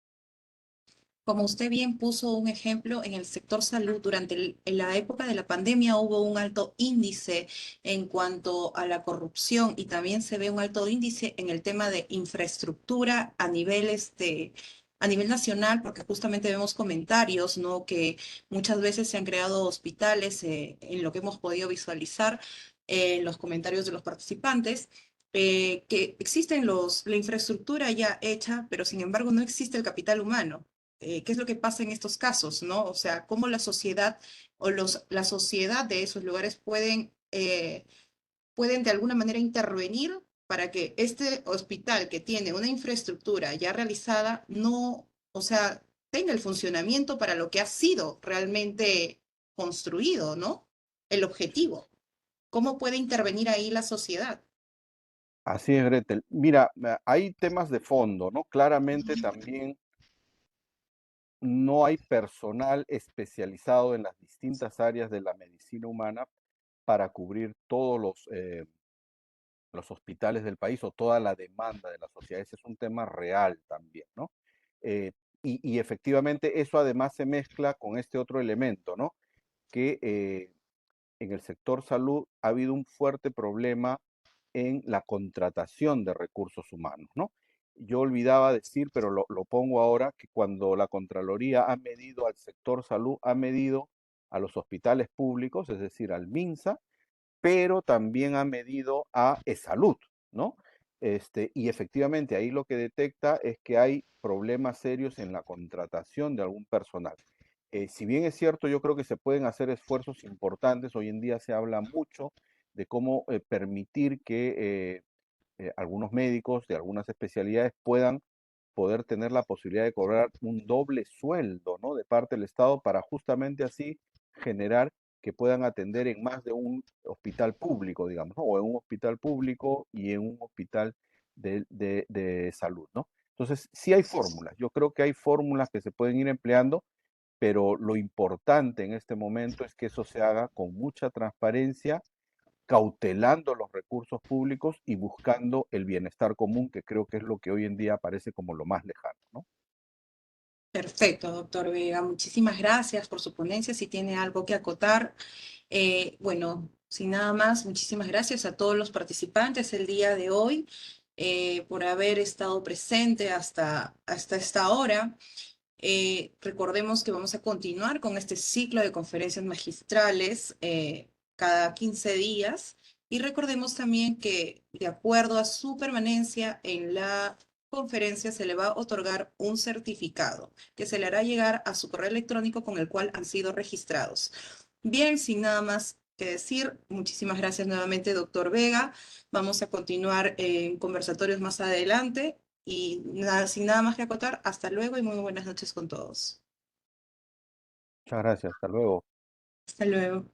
Como usted bien puso un ejemplo, en el sector salud, durante en la época de la pandemia hubo un alto índice en cuanto a la corrupción y también se ve un alto índice en el tema de infraestructura a nivel, a nivel nacional, porque justamente vemos comentarios, ¿no? Que muchas veces se han creado hospitales, en lo que hemos podido visualizar en los comentarios de los participantes. Que existen la infraestructura ya hecha, pero sin embargo no existe el capital humano. ¿Qué es lo que pasa en estos casos, no? O sea, cómo la sociedad o la sociedad de esos lugares pueden de alguna manera intervenir para que este hospital que tiene una infraestructura ya realizada no, o sea, tenga el funcionamiento para lo que ha sido realmente construido, ¿no? El objetivo. ¿Cómo puede intervenir ahí la sociedad? Así es, Gretel. Mira, hay temas de fondo, ¿no? Claramente también no hay personal especializado en las distintas áreas de la medicina humana para cubrir todos los hospitales del país o toda la demanda de la sociedad. Ese es un tema real también, ¿no? Eh, y efectivamente eso además se mezcla con este otro elemento, ¿no? Que en el sector salud ha habido un fuerte problema en la contratación de recursos humanos, ¿no? Yo olvidaba decir, pero lo pongo ahora, que cuando la Contraloría ha medido al sector salud, ha medido a los hospitales públicos, es decir, al MINSA, pero también ha medido a ESalud, ¿no? Y efectivamente ahí lo que detecta es que hay problemas serios en la contratación de algún personal. Si bien es cierto, yo creo que se pueden hacer esfuerzos importantes. Hoy en día se habla mucho de cómo permitir que algunos médicos de algunas especialidades puedan poder tener la posibilidad de cobrar un doble sueldo, ¿no? De parte del Estado para justamente así generar que puedan atender en más de un hospital público, digamos, ¿no? O en un hospital público y en un hospital de salud, ¿no? Entonces, sí hay fórmulas. Yo creo que hay fórmulas que se pueden ir empleando, pero lo importante en este momento es que eso se haga con mucha transparencia, cautelando los recursos públicos y buscando el bienestar común, que creo que es lo que hoy en día parece como lo más lejano, ¿no? Perfecto, doctor Vega. Muchísimas gracias por su ponencia. Si tiene algo que acotar. Bueno, sin nada más, muchísimas gracias a todos los participantes el día de hoy por haber estado presente hasta esta hora. Recordemos que vamos a continuar con este ciclo de conferencias magistrales cada 15 días y recordemos también que de acuerdo a su permanencia en la conferencia se le va a otorgar un certificado que se le hará llegar a su correo electrónico con el cual han sido registrados. Bien, sin nada más que decir, muchísimas gracias nuevamente, doctor Vega. Vamos a continuar en conversatorios más adelante y nada, sin nada más que acotar, hasta luego y muy buenas noches con todos. Muchas gracias, hasta luego. Hasta luego.